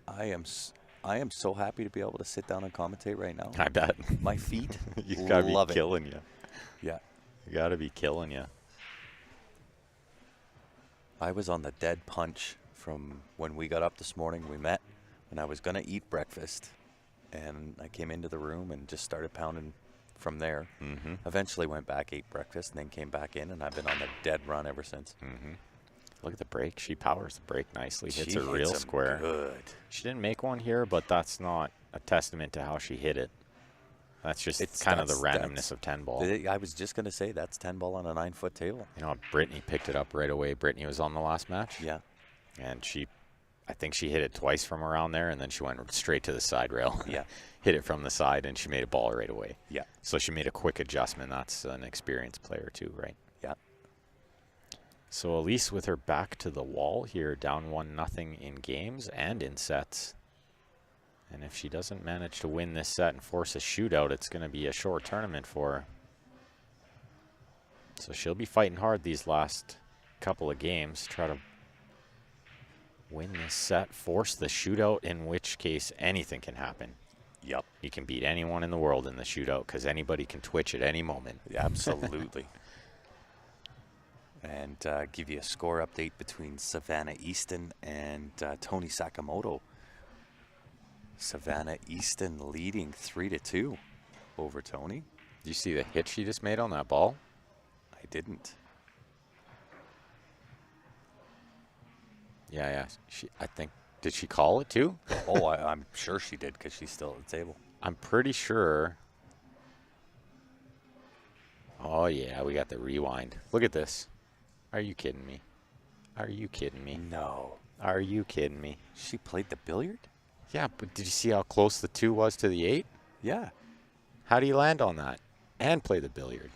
I am so happy to be able to sit down and commentate right now. I bet. My feet you gotta love be killing you. Yeah. You gotta be killing you. I was on the dead punch from when we got up this morning. We met, and I was going to eat breakfast. And I came into the room and just started pounding from there. Mm-hmm. Eventually went back, ate breakfast, and then came back in, and I've been on the dead run ever since. Mm-hmm. Look at the break. She powers the break nicely. Hits She a real hits 'em square. good. She didn't make one here, but that's not a testament to how she hit it. That's just kind of the randomness of 10 ball. I was just going to say that's 10 ball on a 9-foot table. You know, Brittany picked it up right away. Brittany was on the last match. Yeah. And I think she hit it twice from around there, and then she went straight to the side rail. Yeah. Hit it from the side, and she made a ball right away. Yeah. So she made a quick adjustment. That's an experienced player too, right? Yeah. So Elise with her back to the wall here, down 1-0 in games and in sets. And if she doesn't manage to win this set and force a shootout, it's going to be a short tournament for her. So she'll be fighting hard these last couple of games, try to win this set, force the shootout, in which case anything can happen. Yep. You can beat anyone in the world in the shootout because anybody can twitch at any moment. Yeah, absolutely. And give you a score update between Savannah Easton and Tony Sakamoto. Savannah Easton leading 3-2 over Tony. Did you see the hit she just made on that ball? I didn't. Yeah. I think, did she call it too? Oh, I'm sure she did because she's still at the table. I'm pretty sure. Oh, yeah, we got the rewind. Look at this. Are you kidding me? Are you kidding me? No. Are you kidding me? She played the billiard? Yeah, but did you see how close the 2 was to the 8? Yeah. How do you land on that and play the billiard?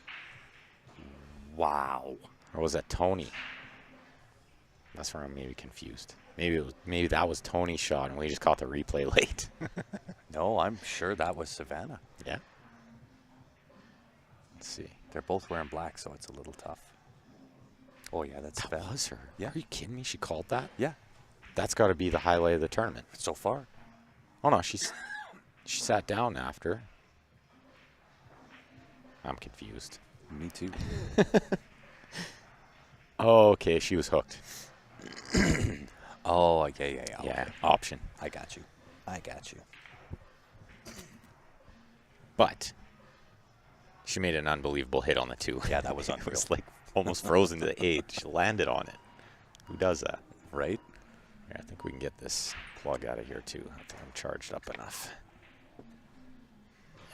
Wow. Or was that Tony? That's where I'm maybe confused. Maybe that was Tony's shot and we just caught the replay late. No, I'm sure that was Savannah. Yeah. Let's see. They're both wearing black, so it's a little tough. Oh, yeah, that's That Savannah. was her. Yeah. Are you kidding me? She called that? Yeah, That's got to be the highlight of the tournament. so far. Oh, no, she sat down after. I'm confused. Me too. Oh, okay, she was hooked. Oh, yeah. Yeah, Okay. option. I got you. But she made an unbelievable hit on the 2. Yeah, that was It unreal. was like almost frozen to the 8. She landed on it. Who does that? Right? Yeah, I think we can get this plug out of here too. I think I'm charged up enough.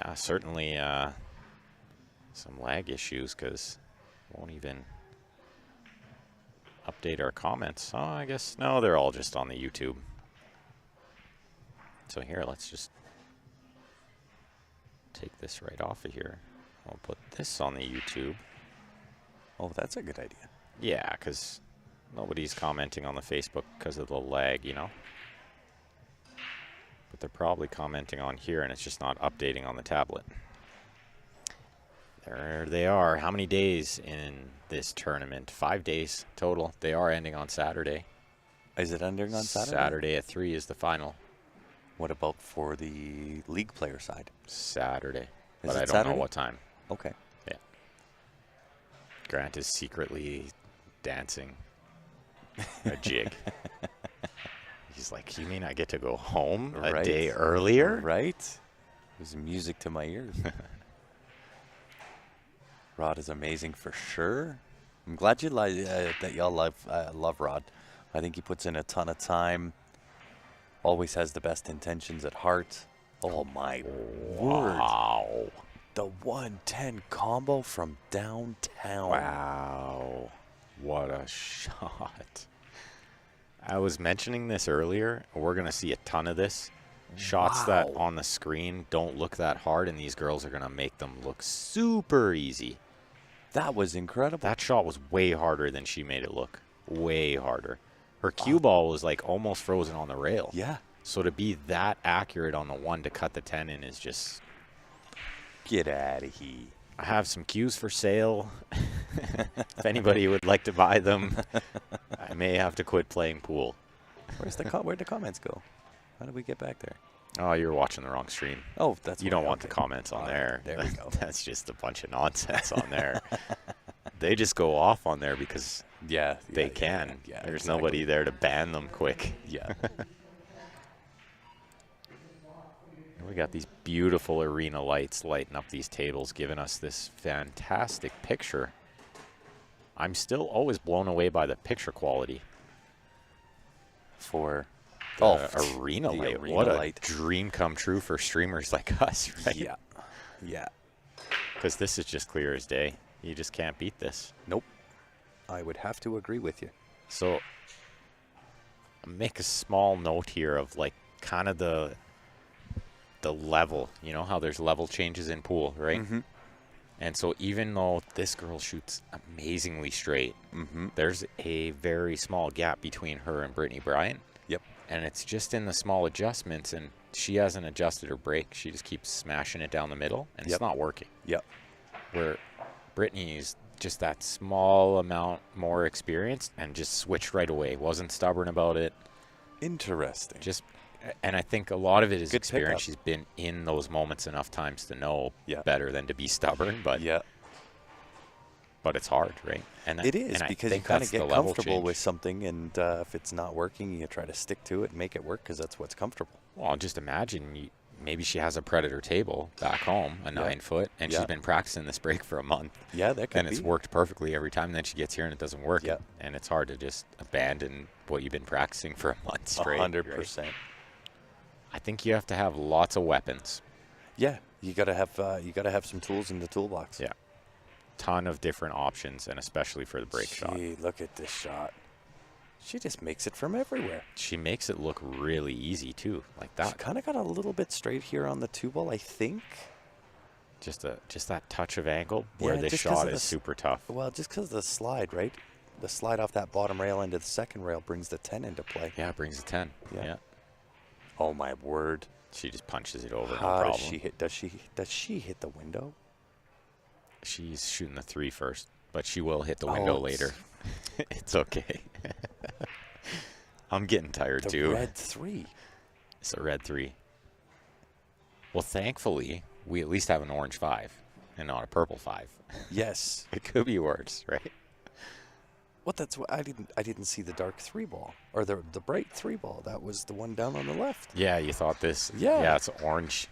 Yeah, certainly some lag issues because won't even update our comments. Oh, I guess, no, they're all just on the YouTube. So here, let's just take this right off of here. I'll put this on the YouTube. Oh, that's a good idea. Yeah, because nobody's commenting on the Facebook because of the lag, you know? But they're probably commenting on here, and it's just not updating on the tablet. There they are. How many days in this tournament? 5 days total. They are ending on Saturday. Is it ending on Saturday? Saturday at 3 is the final. What about for the league player side? Saturday. Is But it I don't Saturday? know what time. Okay. Yeah. Grant is secretly dancing a jig. He's like, you mean I get to go home a Right. day earlier? Right? It was music to my ears. Rod is amazing for sure. I'm glad you that y'all love Rod. I think he puts in a ton of time. Always has the best intentions at heart. Oh my word! Wow. The 110 combo from downtown. Wow. What a shot. I was mentioning this earlier. We're going to see a ton of this. Shots that Wow. on the screen don't look that hard, and these girls are going to make them look super easy. That was incredible. That shot was way harder than she made it look. Way harder. Her cue ball was like almost frozen on the rail. Yeah. So to be that accurate on the one to cut the 10 in is just... Get out of here. I have some cues for sale. If anybody would like to buy them, I may have to quit playing pool. Where'd the comments go? How did we get back there? Oh, you're watching the wrong stream. Oh, that's You why. don't want the Okay. comments on All there. right, there we go. That's just a bunch of nonsense on there. They just go off on there because Yeah. they can. Yeah, There's exactly. nobody there to ban them quick. Yeah. We got these beautiful arena lights lighting up these tables, giving us this fantastic picture. I'm still always blown away by the picture quality. For The arena the light. arena What a light. dream come true for streamers like us, right? Yeah. Yeah. Because this is just clear as day. You just can't beat this. Nope. I would have to agree with you. So make a small note here of like kind of the level. You know how there's level changes in pool, right? Mm-hmm. And so even though this girl shoots amazingly straight, Mm-hmm. there's a very small gap between her and Brittany Bryant. Yep. And it's just in the small adjustments, and she hasn't adjusted her break. She just keeps smashing it down the middle, and Yep. it's not working. Yep. Where Brittany's just that small amount more experienced and just switched right away. Wasn't stubborn about it. Interesting. And I think a lot of it is Good experience. pickup. She's been in those moments enough times to know Yeah. better than to be stubborn, but Yeah. but it's hard, right? And It is, and I because you think kind that's of the get level comfortable change. with something, and if it's not working, you try to stick to it and make it work because that's what's comfortable. Well, just imagine maybe she has a Predator table back home, a 9-foot, and Yeah. she's been practicing this break for a month. Yeah, that could And it's be. worked perfectly every time. Then she gets here and it doesn't work. Yeah. And it's hard to just abandon what you've been practicing for a month straight. 100%. right? I think you have to have lots of weapons. Yeah, you gotta have some tools in the toolbox. Yeah. Ton of different options, and especially for the break shot. Gee, look at this shot. She just makes it from everywhere. She makes it look really easy too, like She that. kind of got a little bit straight here on the two ball, I think. Just that touch of angle where Yeah, this just 'cause shot of is the super tough. Well, just because of the slide, right? The slide off that bottom rail into the second rail brings the 10 into play. Yeah, it brings a 10. Yeah. Yeah. Oh my word! She just punches it over, no How problem. does she hit? Does she hit the window? She's shooting the 3 first, but she will hit the window Oh, later. It's okay. I'm getting tired The too. red 3. It's a red 3. Well, thankfully, we at least have an orange 5 and not a purple 5. Yes. It could be worse, right? What? That's what I didn't see the dark 3 ball or the bright 3 ball. That was the one down on the left. Yeah, you thought this. Yeah. Yeah, it's orange,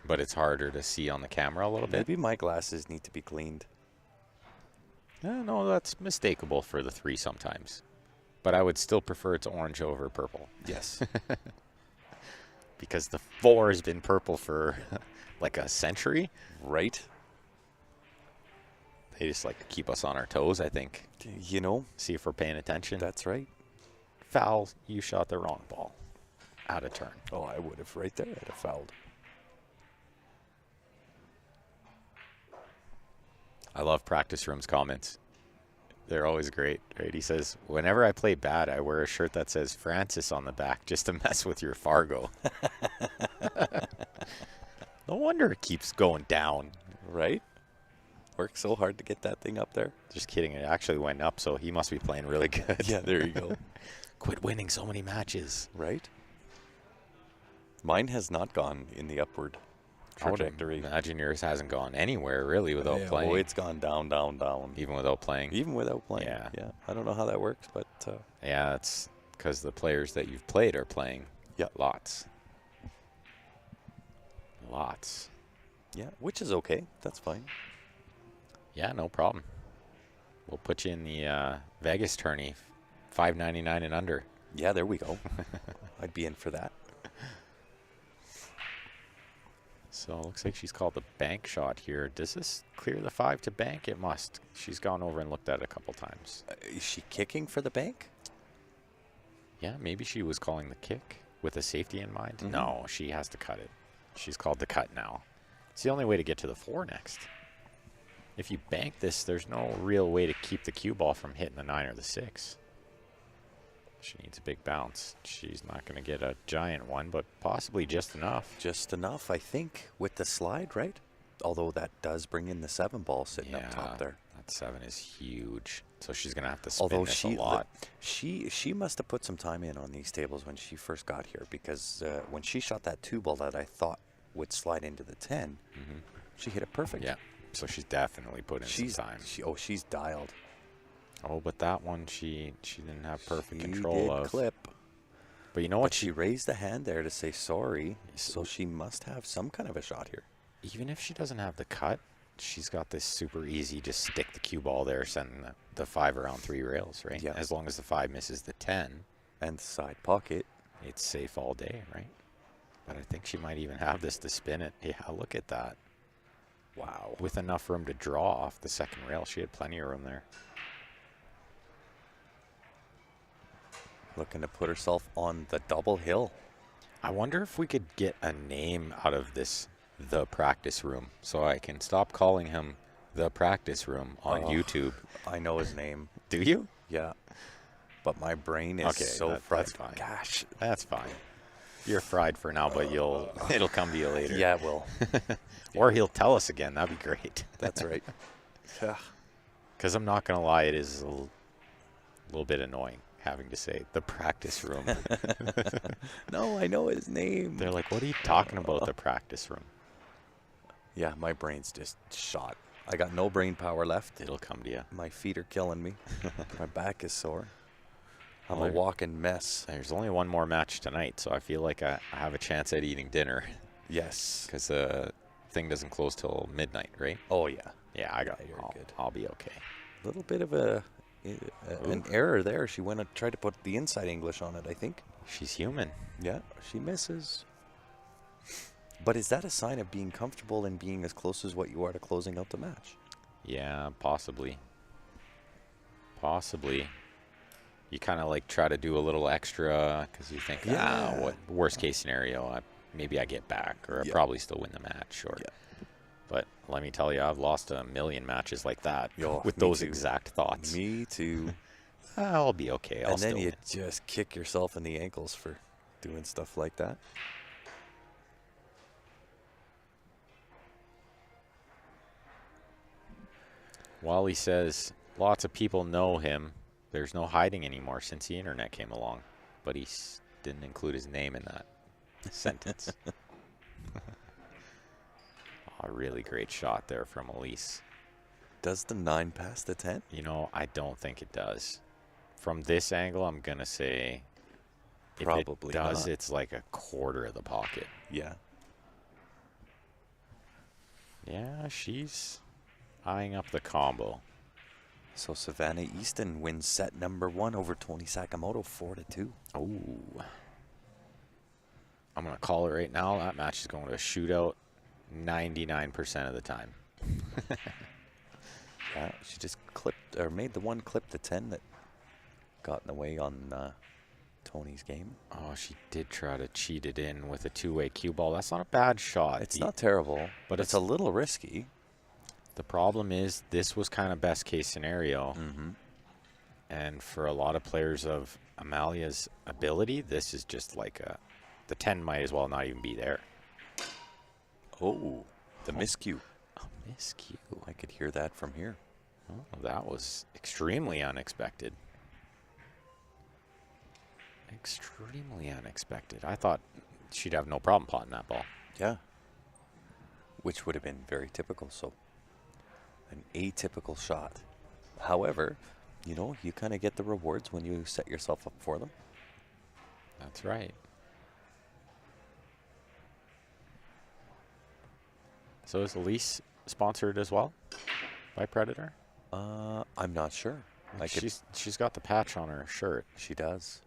but it's harder to see on the camera a little bit. Maybe my glasses need to be cleaned. No, that's mistakable for the 3 sometimes. But I would still prefer it's orange over purple. Yes. Because the 4 has been purple for like a century. Right. They just like to keep us on our toes, I think. You know, See if we're paying attention. that's right. Foul, you shot the wrong ball. Out of turn. Oh, I would have right there. I'd have fouled. I love practice room's comments. They're always great, right? He says, whenever I play bad, I wear a shirt that says Francis on the back just to mess with your Fargo. No wonder it keeps going down. Right? Worked so hard to get that thing up there. Just kidding. It actually went up, so he must be playing really good. Yeah, there you go. Quit winning so many matches. Right? Mine has not gone in the upward trajectory. Imagine yours hasn't gone anywhere, really, without playing. Oh, it's gone down, down, down. Even without playing. Even without playing. Yeah. Yeah. I don't know how that works, but... Yeah, it's because the players that you've played are playing. Yeah. Lots. Lots. Yeah, which is okay. That's fine. Yeah, no problem. We'll put you in the Vegas tourney, $5.99 and under. Yeah, there we go. I'd be in for that. So it looks like she's called the bank shot here. Does this clear the 5 to bank? It must. She's gone over and looked at it a couple times. Is she kicking for the bank? Yeah, maybe she was calling the kick with a safety in mind. Mm-hmm. No, she has to cut it. She's called the cut now. It's the only way to get to the 4 next. If you bank this, there's no real way to keep the cue ball from hitting the 9 or the 6. She needs a big bounce. She's not going to get a giant one, but possibly just enough. Just enough, I think, with the slide, right? Although that does bring in the 7 ball sitting up top there. That 7 is huge. So she's going to have to spin this a lot. She must have put some time in on these tables when she first got here, because when she shot that 2 ball that I thought would slide into the 10, she hit it perfect. Yeah. So she's definitely put in some time. She's dialed. Oh, but that one she didn't have perfect She control did of. clip. But you know what? But she raised the hand there to say sorry, so she must have some kind of a shot here. Even if she doesn't have the cut, she's got this super easy, just stick the cue ball there, send the 5 around 3 rails, right? Yeah. As long as the 5 misses the 10. And side pocket. It's safe all day, right? But I think she might even have this to spin it. Yeah, look at that. Wow. With enough room to draw off the second rail, she had plenty of room there. Looking to put herself on the double hill. I wonder if we could get a name out of this, the practice room, so I can stop calling him the practice room on YouTube. I know his name. Do you? Yeah. But my brain is fried. That's fine. Gosh. That's fine. You're fried for now, but it'll come to you later. Yeah, it will. Or he'll tell us again. That'd be great. That's right. Yeah. Because I'm not going to lie, it is a little bit annoying having to say the practice room. No, I know his name. They're like, what are you talking about, the practice room? Yeah, my brain's just shot. I got no brain power left. It'll come to you. My feet are killing me. My back is sore. I'm a walking mess. There's only one more match tonight, so I feel like I have a chance at eating dinner. Yes. Because the thing doesn't close till midnight, right? Oh, yeah. Yeah, you're good. I'll be okay. A little bit of an error there. She went and tried to put the inside English on it, I think. She's human. Yeah, she misses. But is that a sign of being comfortable and being as close as what you are to closing out the match? Yeah, possibly. Possibly. You kind of like try to do a little extra because you think, what worst case scenario, maybe I get back, or I probably still win the match. But let me tell you, I've lost a million matches like that with those exact thoughts. Me too. I'll be okay. And then you just kick yourself in the ankles for doing stuff like that. Wally says, lots of people know him. There's no hiding anymore since the internet came along. But he didn't include his name in that sentence. A really great shot there from Elise. Does the 9 pass the 10? You know, I don't think it does. From this angle, I'm going to say probably if it does, not. it's like a quarter of the pocket. Yeah. Yeah, she's eyeing up the combo. So Savannah Easton wins set number 1 over Tony Sakamoto 4-2. Oh. I'm going to call it right now. That match is going to a shootout 99% of the time. Yeah, she just clipped or made the one clip to 10 that got in the way on Tony's game. Oh, she did try to cheat it in with a two-way cue ball. That's not a bad shot. It's not terrible, but it's a little risky. The problem is this was kind of best case scenario. Mm-hmm. And for a lot of players of Amalia's ability, this is just like the 10 might as well not even be there. Oh, the miscue. A miscue. I could hear that from here. Oh, that was extremely unexpected. Extremely unexpected. I thought she'd have no problem potting that ball. Yeah. Which would have been very typical. So, an atypical shot. However, you know, you kind of get the rewards when you set yourself up for them. That's right. So is Elise sponsored as well by Predator? I'm not sure. She's got the patch on her shirt. She does.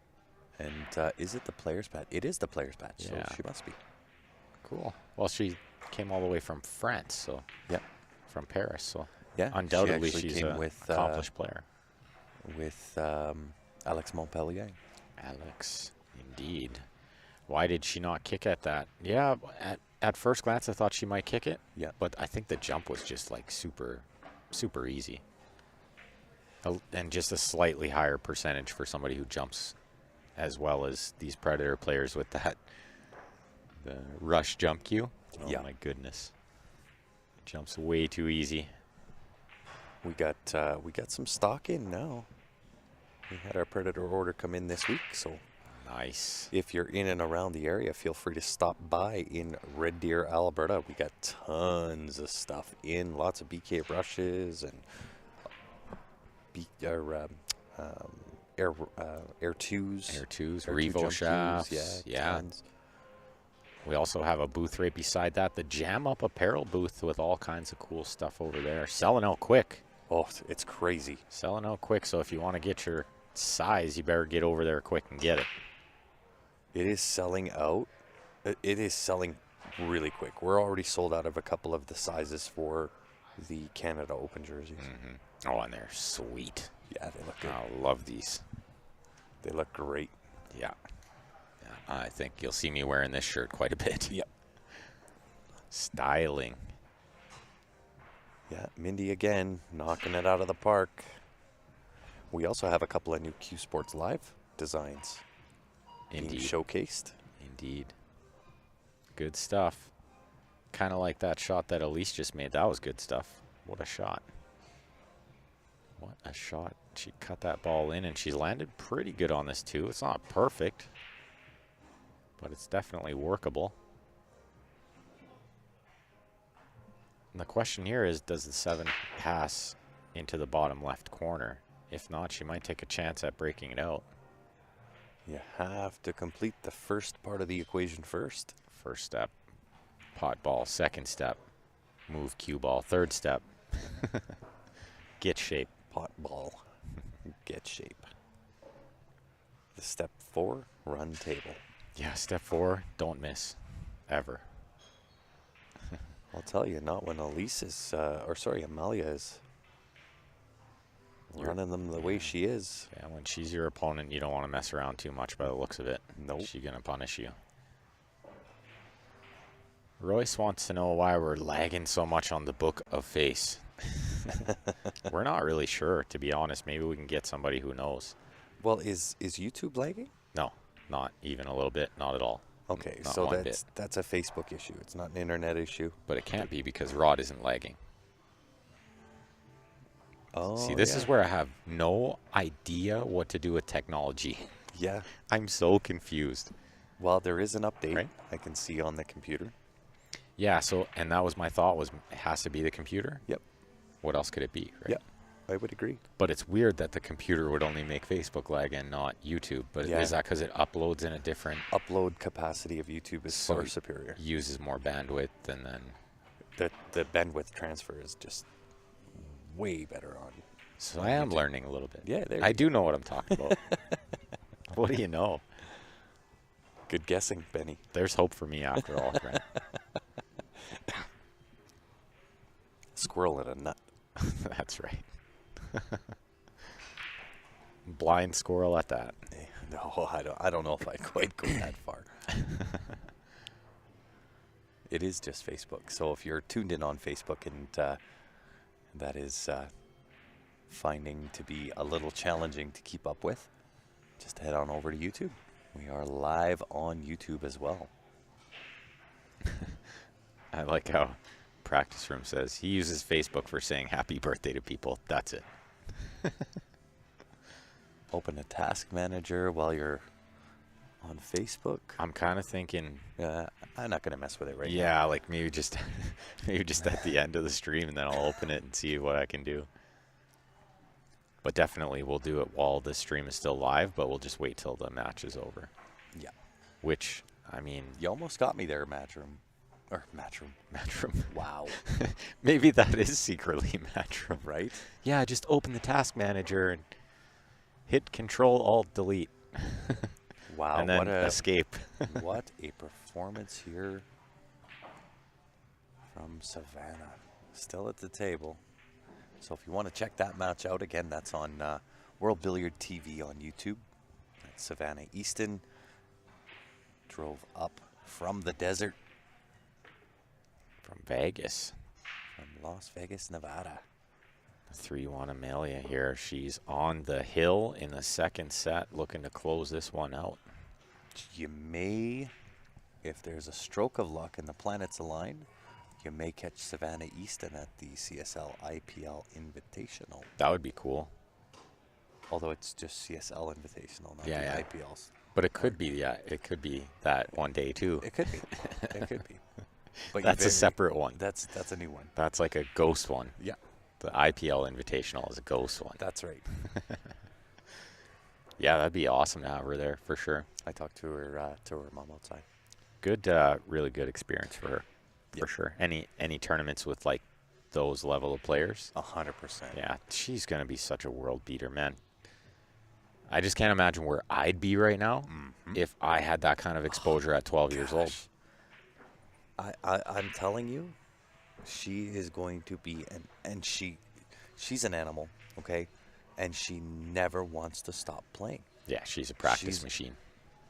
And is it the player's patch? It is the player's patch, so Yeah. she must be. Cool. Well, she came all the way from France, so Yeah. from Paris, so Yeah. undoubtedly she actually she's came an with, accomplished player. With Alex Montpellier. Alex, indeed. Why did she not kick at that? Yeah, at first glance I thought she might kick it. Yeah. But I think the jump was just like super easy. And just a slightly higher percentage for somebody who jumps as well as these Predator players with the rush jump cue. Oh Yeah. my goodness. Jumps way too easy. We got some stock in now. We had our Predator order come in this week, so Nice. if you're in and around the area, feel free to stop by in Red Deer, Alberta. We got tons of stuff in, lots of BK brushes and Air 2s. Air 2s, Air 2 Revo jump shafts. cues, Yeah. tons. We also have a booth right beside that, the Jam Up Apparel booth with all kinds of cool stuff over there. Selling out quick. Oh, it's crazy. Selling out quick, so if you want to get your size, you better get over there quick and get it. It is selling out. It is selling really quick. We're already sold out of a couple of the sizes for the Canada Open jerseys. Oh, and they're sweet. Yeah, they look good. I love these. They look great. Yeah. I think you'll see me wearing this shirt quite a bit. Yep. Styling. Yeah, Mindy again, knocking it out of the park. We also have a couple of new Q Sports Live designs being Indeed. showcased. Indeed. Good stuff. Kind of like that shot that Elise just made. That was good stuff. What a shot. What a shot. She cut that ball in, and she landed pretty good on this, too. It's not perfect, but it's definitely workable. And the question here is, does the 7 pass into the bottom left corner? If not, she might take a chance at breaking it out. You have to complete the first part of the equation first. First step, pot ball. Second step, move cue ball. Third step, get shape. Pot ball. Get shape. The step 4, run table. Yeah, step 4, don't miss. Ever. I'll tell you, not when Elise is, Amalia is running them the way she is. Yeah, when she's your opponent, you don't want to mess around too much by the looks of it. Nope. She's going to punish you. Royce wants to know why we're lagging so much on the Book of Face. We're not really sure, to be honest. Maybe we can get somebody who knows. Well, is YouTube lagging? No, not even a little bit. Not at all. Okay, Not so one bit. that's a Facebook issue. It's not an internet issue. But it can't be because Rod isn't lagging. Oh, See, this is where I have no idea what to do with technology. Yeah. I'm so confused. Well, there is an update Right. I can see on the computer. Yeah, so, and that was my thought, was it has to be the computer? Yep. What else could it be, right? Yeah, I would agree. But it's weird that the computer would only make Facebook lag and not YouTube. But Yeah. is that because it uploads in a different, Upload capacity of YouTube is So far superior. uses more bandwidth, and then... The bandwidth transfer is just way better on. So I am learning a little bit. Yeah, there I you do know what I'm talking about. What do you know? Good guessing, Benny. There's hope for me after all, right? Squirrel in a nut. That's right. Blind squirrel at that. No, I don't know if I quite go that far. It is just Facebook. So if you're tuned in on Facebook and that is finding to be a little challenging to keep up with, just head on over to YouTube. We are live on YouTube as well. I like how Practice Room says he uses Facebook for saying happy birthday to people. That's it. Open a task manager while you're on Facebook. I'm kind of thinking, I'm not going to mess with it right now. yeah, like maybe just at the end of the stream, and then I'll open it and see what I can do. But definitely we'll do it while the stream is still live, but we'll just wait till the match is over. Yeah. Which, I mean... You almost got me there, Matchroom. Or Matchroom. Matchroom. Wow. Maybe that is secretly Matchroom. Right? Yeah, just open the task manager and hit Control-Alt-Delete. Wow. And then escape. What a performance here from Savannah. Still at the table. So if you want to check that match out, again, that's on World Billiard TV on YouTube. That's Savannah Easton. Drove up from the desert. From Vegas. From Las Vegas, Nevada. 3-1 Amalia here. She's on the hill in the second set, looking to close this one out. You may, if there's a stroke of luck and the planets align, you may catch Savannah Easton at the CSL IPL Invitational. That would be cool. Although it's just CSL Invitational, not the IPLs. But it could be, it could be that one day too. It could be. It could be. But That's a separate one. That's a new one. That's like a ghost one. Yeah. The IPL Invitational is a ghost one. That's right. Yeah, that'd be awesome to have her there for sure. I talked to her mom outside. Good, really good experience for her, for sure. Any tournaments with like those level of players? 100%. Yeah, she's gonna be such a world beater, man. I just can't imagine where I'd be right now if I had that kind of exposure at 12 years old. I'm telling you, she is going to be, and she's an animal, okay? And she never wants to stop playing. Yeah, she's a practice machine.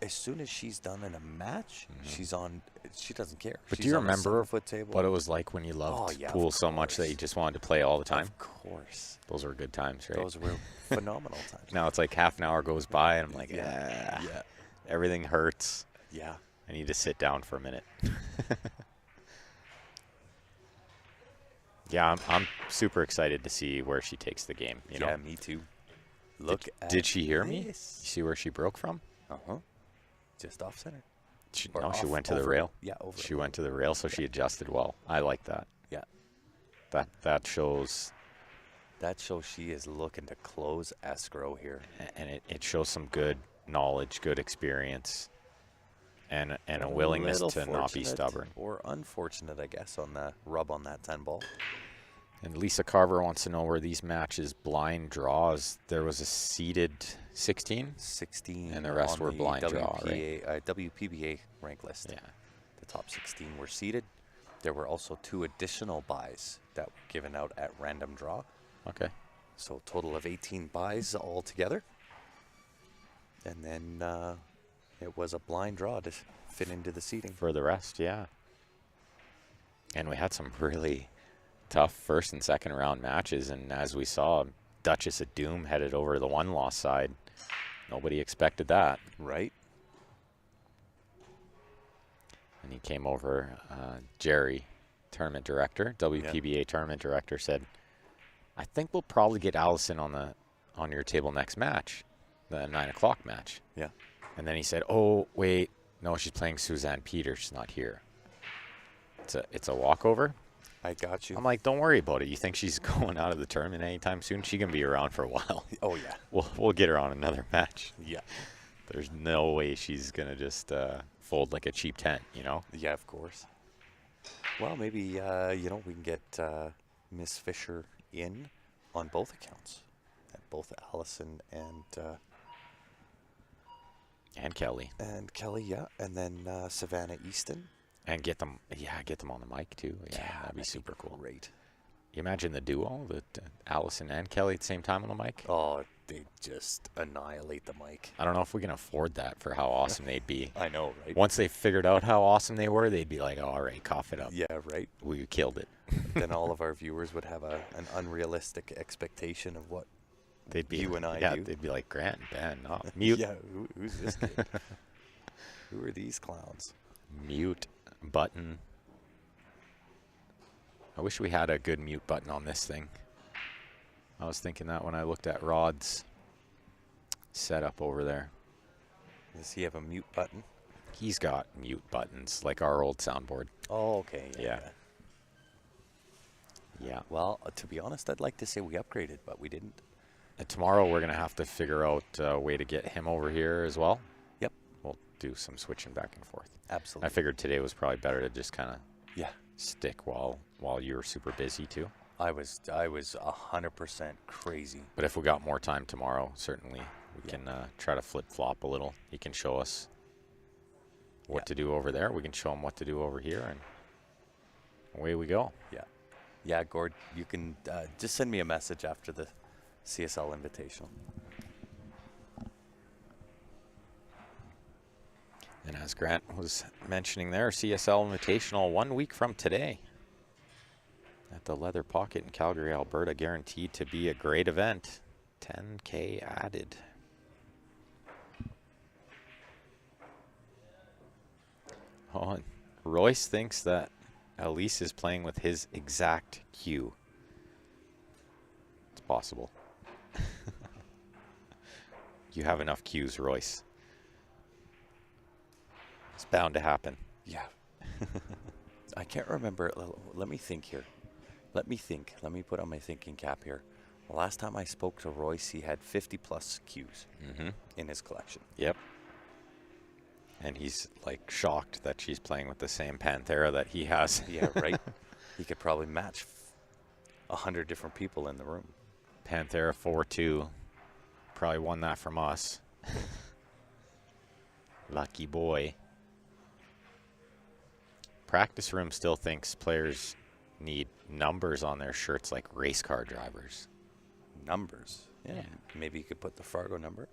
As soon as she's done in a match, she's on. She doesn't care. But she's do you on remember foot table. what it was like when you loved pool so much that you just wanted to play all the time? Of course. Those were good times, right? Those were phenomenal times. Now it's like half an hour goes by and I'm like, everything hurts. Yeah. I need to sit down for a minute. Yeah, I'm super excited to see where she takes the game. You know? Me too. Did she hear me? You see where she broke from? Just off center. She went to the rail. Yeah, over. She went to the rail, so she adjusted well. I like that. Yeah. That shows. That shows she is looking to close escrow here. And it shows some good knowledge, good experience, and a willingness to not be stubborn. Or unfortunate, I guess, on the rub on that 10 ball. And Lisa Carver wants to know where these matches blind draws. There was a seeded 16? 16. And the rest were blind draw, right? WPBA rank list. Yeah. The top 16 were seeded. There were also 2 additional buys that were given out at random draw. Okay. So a total of 18 buys altogether. And then it was a blind draw to fit into the seating. For the rest, yeah. And we had some really tough first and second round matches. And as we saw, Duchess of Doom headed over to the one-loss side. Nobody expected that. Right. And he came over, Jerry, tournament director, WPBA tournament director, said, I think we'll probably get Allison on your table next match, the 9 o'clock match. Yeah. And then he said, oh, wait, no, she's playing Suzanne Peters. She's not here. It's a walkover. I got you. I'm like, don't worry about it. You think she's going out of the tournament anytime soon? She can be around for a while. Oh, yeah. We'll get her on another match. Yeah. There's no way she's going to just fold like a cheap tent, you know? Yeah, of course. Well, maybe, we can get Miss Fisher in on both accounts. Both Allison and Kelly. And Kelly, yeah. And then Savannah Easton. And get them on the mic, too. Yeah, that'd be super cool. Great. You imagine the duo, Allison and Kelly at the same time on the mic? Oh, they just annihilate the mic. I don't know if we can afford that for how awesome they'd be. I know, right? Once they figured out how awesome they were, they'd be like, oh, all right, cough it up. Yeah, right. We killed it. Then all of our viewers would have an unrealistic expectation of what They'd be, you and I yeah, do. they'd be like, Grant, Ben, no, mute. Yeah, who's this kid? Who are these clowns? Mute button. I wish we had a good mute button on this thing. I was thinking that when I looked at Rod's setup over there. Does he have a mute button? He's got mute buttons, like our old soundboard. Oh, okay. Yeah. Yeah. Well, to be honest, I'd like to say we upgraded, but we didn't. And tomorrow we're going to have to figure out a way to get him over here as well. Yep. We'll do some switching back and forth. Absolutely. I figured today was probably better to just kind of Yeah. stick while you were super busy too. I was 100% crazy. But if we got more time tomorrow, certainly we can try to flip-flop a little. He can show us what to do over there. We can show him what to do over here, and away we go. Yeah. Yeah, Gord, you can just send me a message after the CSL Invitational. And as Grant was mentioning there, CSL Invitational 1 week from today at the Leather Pocket in Calgary, Alberta, guaranteed to be a great event. 10K added. Oh, and Royce thinks that Elise is playing with his exact cue. It's possible. You have enough cues, Royce. It's bound to happen. Yeah. I can't remember. Let me think here. Let me think. Let me put on my thinking cap here. The last time I spoke to Royce, he had 50-plus cues in his collection. Yep. And he's like shocked that she's playing with the same Panthera that he has. Yeah, right. He could probably match 100 different people in the room. Panthera 4-2. Probably won that from us. Lucky boy. Practice Room still thinks players need numbers on their shirts like race car drivers. Numbers. Yeah. Maybe you could put the Fargo number.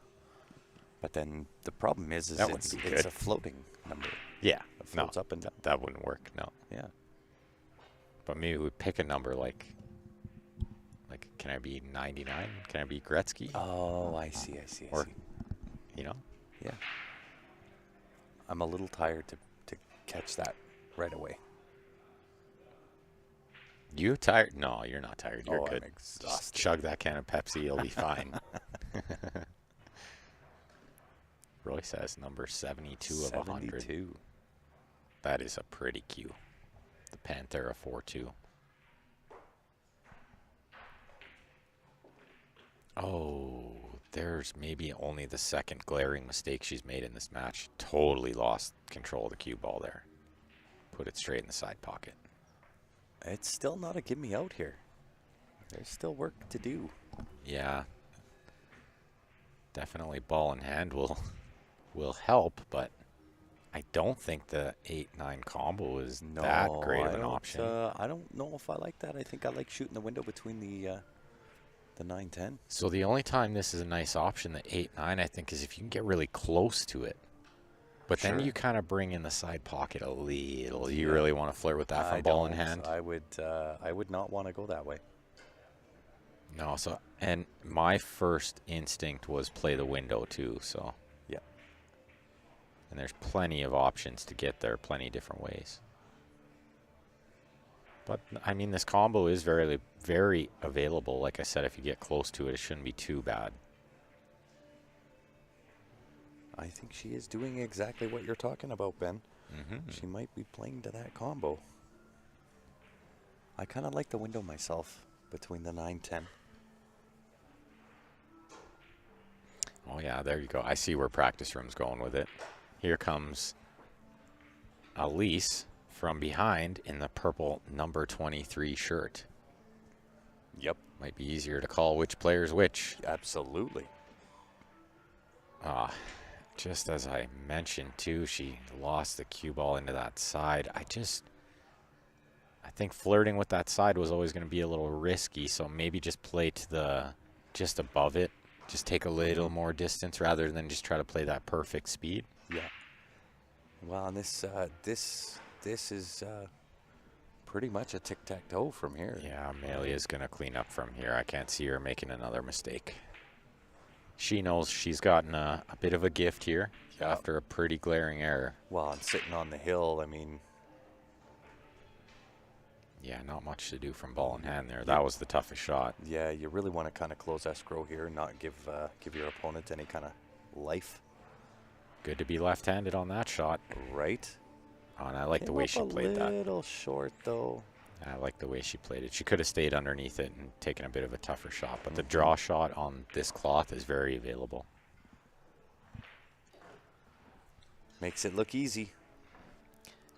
But then the problem is That wouldn't be it's good. a floating number. Yeah. It floats up and down. That wouldn't work, no. Yeah. But maybe we pick a number like can I be 99? Can I be Gretzky? Oh, I see. Or, you know? Yeah. I'm a little tired to catch that right away. You tired? No, you're not tired. You're good. I'm Just exhausted. chug that can of Pepsi. You'll be fine. Roy says number 72 of 100. 72. That is a pretty cue. The Panthera 4-2. Oh, there's maybe only the second glaring mistake she's made in this match. Totally lost control of the cue ball there. Put it straight in the side pocket. It's still not a give me out here. There's still work to do. Yeah. Definitely ball in hand will help, but I don't think the 8-9 combo is that great of an option. I don't know if I like that. I think I like shooting the window between the 9-10. So the only time this is a nice option, the 8-9, I think, is if you can get really close to it. But then you kind of bring in the side pocket a little. You really want to flirt with that from ball in hand? I would not want to go that way. No, so, and my first instinct was play the window too, so. Yeah. And there's plenty of options to get there, plenty of different ways. But, I mean, this combo is very, very available. Like I said, if you get close to it, it shouldn't be too bad. I think she is doing exactly what you're talking about, Ben. She might be playing to that combo. I kind of like the window myself between the 9-10. Oh, yeah, there you go. I see where Practice Room's going with it. Here comes Elise from behind in the purple number 23 shirt. Yep. Might be easier to call which player's which. Absolutely. Just as I mentioned, too, she lost the cue ball into that side. I I think flirting with that side was always going to be a little risky, so maybe just play to the just above it. Just take a little more distance rather than just try to play that perfect speed. Yeah. Well, and this is pretty much a tic-tac-toe from here. Yeah, Amalia's going to clean up from here. I can't see her making another mistake. She knows she's gotten a bit of a gift here after a pretty glaring error. Well, and sitting on the hill, I mean... Yeah, not much to do from ball in hand there. That was the toughest shot. Yeah, you really want to kind of close escrow here and not give your opponent any kind of life. Good to be left-handed on that shot. Right. Oh, and I like the way she played that. A little short, though. I like the way she played it. She could have stayed underneath it and taken a bit of a tougher shot, but the draw shot on this cloth is very available. Makes it look easy.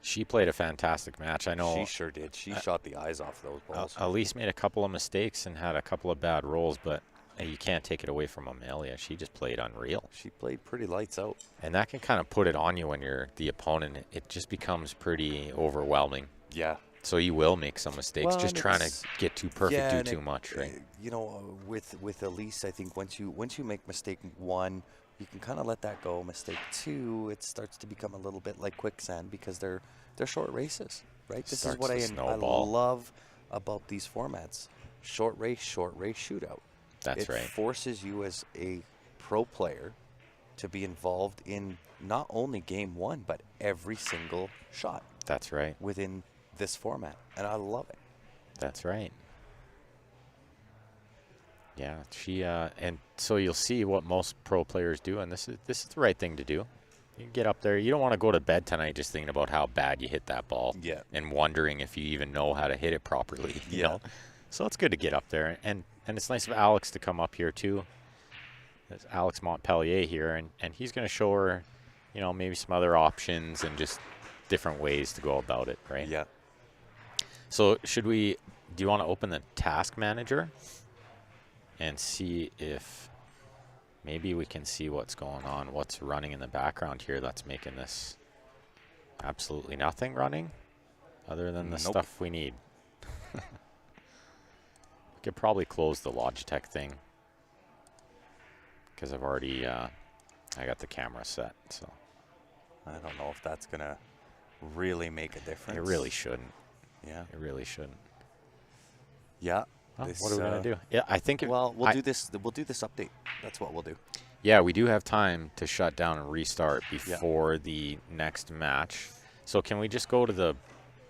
She played a fantastic match. I know she sure did. She shot the eyes off those balls. Elise made a couple of mistakes and had a couple of bad rolls, but you can't take it away from Amalia. She just played unreal. She played pretty lights out. And that can kind of put it on you when you're the opponent. It just becomes pretty overwhelming. Yeah. So you will make some mistakes, Well, just trying to get too perfect, do too much, right? You know, with Elise, I think once you make mistake 1, you can kind of let that go. Mistake 2, it starts to become a little bit like quicksand because they're short races, right? This is what I love about these formats. Short race, shootout. That's right. It forces you as a pro player to be involved in not only game 1, but every single shot. That's right. Within this format, and I love it. That's right. Yeah, she and so you'll see what most pro players do, and this is the right thing to do. You get up there. You don't want to go to bed tonight just thinking about how bad you hit that ball, and wondering if you even know how to hit it properly. You know? So it's good to get up there, and it's nice of Alex to come up here too. There's Alex Montpellier here, and he's going to show her, you know, maybe some other options and just different ways to go about it, right? Yeah. So do you want to open the task manager and see if maybe we can see what's going on, what's running in the background here that's making this absolutely nothing running other than the stuff we need. We could probably close the Logitech thing because I've already, I got the camera set, so. I don't know if that's going to really make a difference. It really shouldn't. Yeah. It really shouldn't. Yeah. Well, what are we going to do? Yeah, I think. Well, we'll do this. We'll do this update. That's what we'll do. Yeah, we do have time to shut down and restart before the next match. So can we just go to the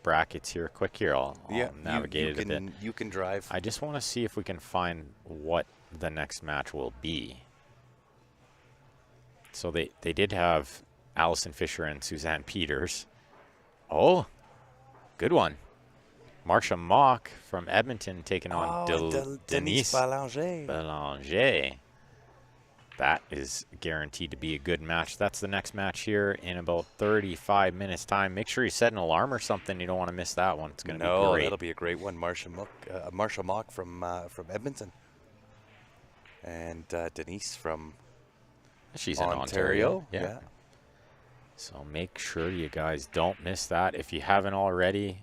brackets here quick here? I'll navigate it a bit. You can drive. I just want to see if we can find what the next match will be. So they did have Allison Fisher and Suzanne Peters. Oh, good one. Marcia Mock from Edmonton taking on Denise Belanger. That is guaranteed to be a good match. That's the next match here in about 35 minutes time. Make sure you set an alarm or something. You don't want to miss that one. It's going to be great. No, that'll be a great one. Marcia Mock from Edmonton. And Denise from She's in Ontario. Yeah. So make sure you guys don't miss that. If you haven't already,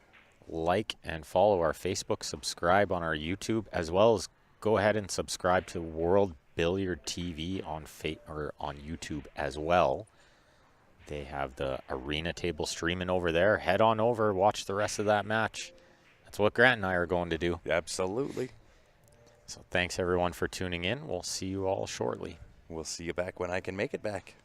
like and follow our Facebook, subscribe on our YouTube, as well as go ahead and subscribe to World Billiard TV on YouTube as well. They have the arena table streaming over there. Head on over, watch the rest of that match. That's what Grant and I are going to do. Absolutely. So thanks everyone for tuning in. We'll see you all shortly. We'll see you back when I can make it back.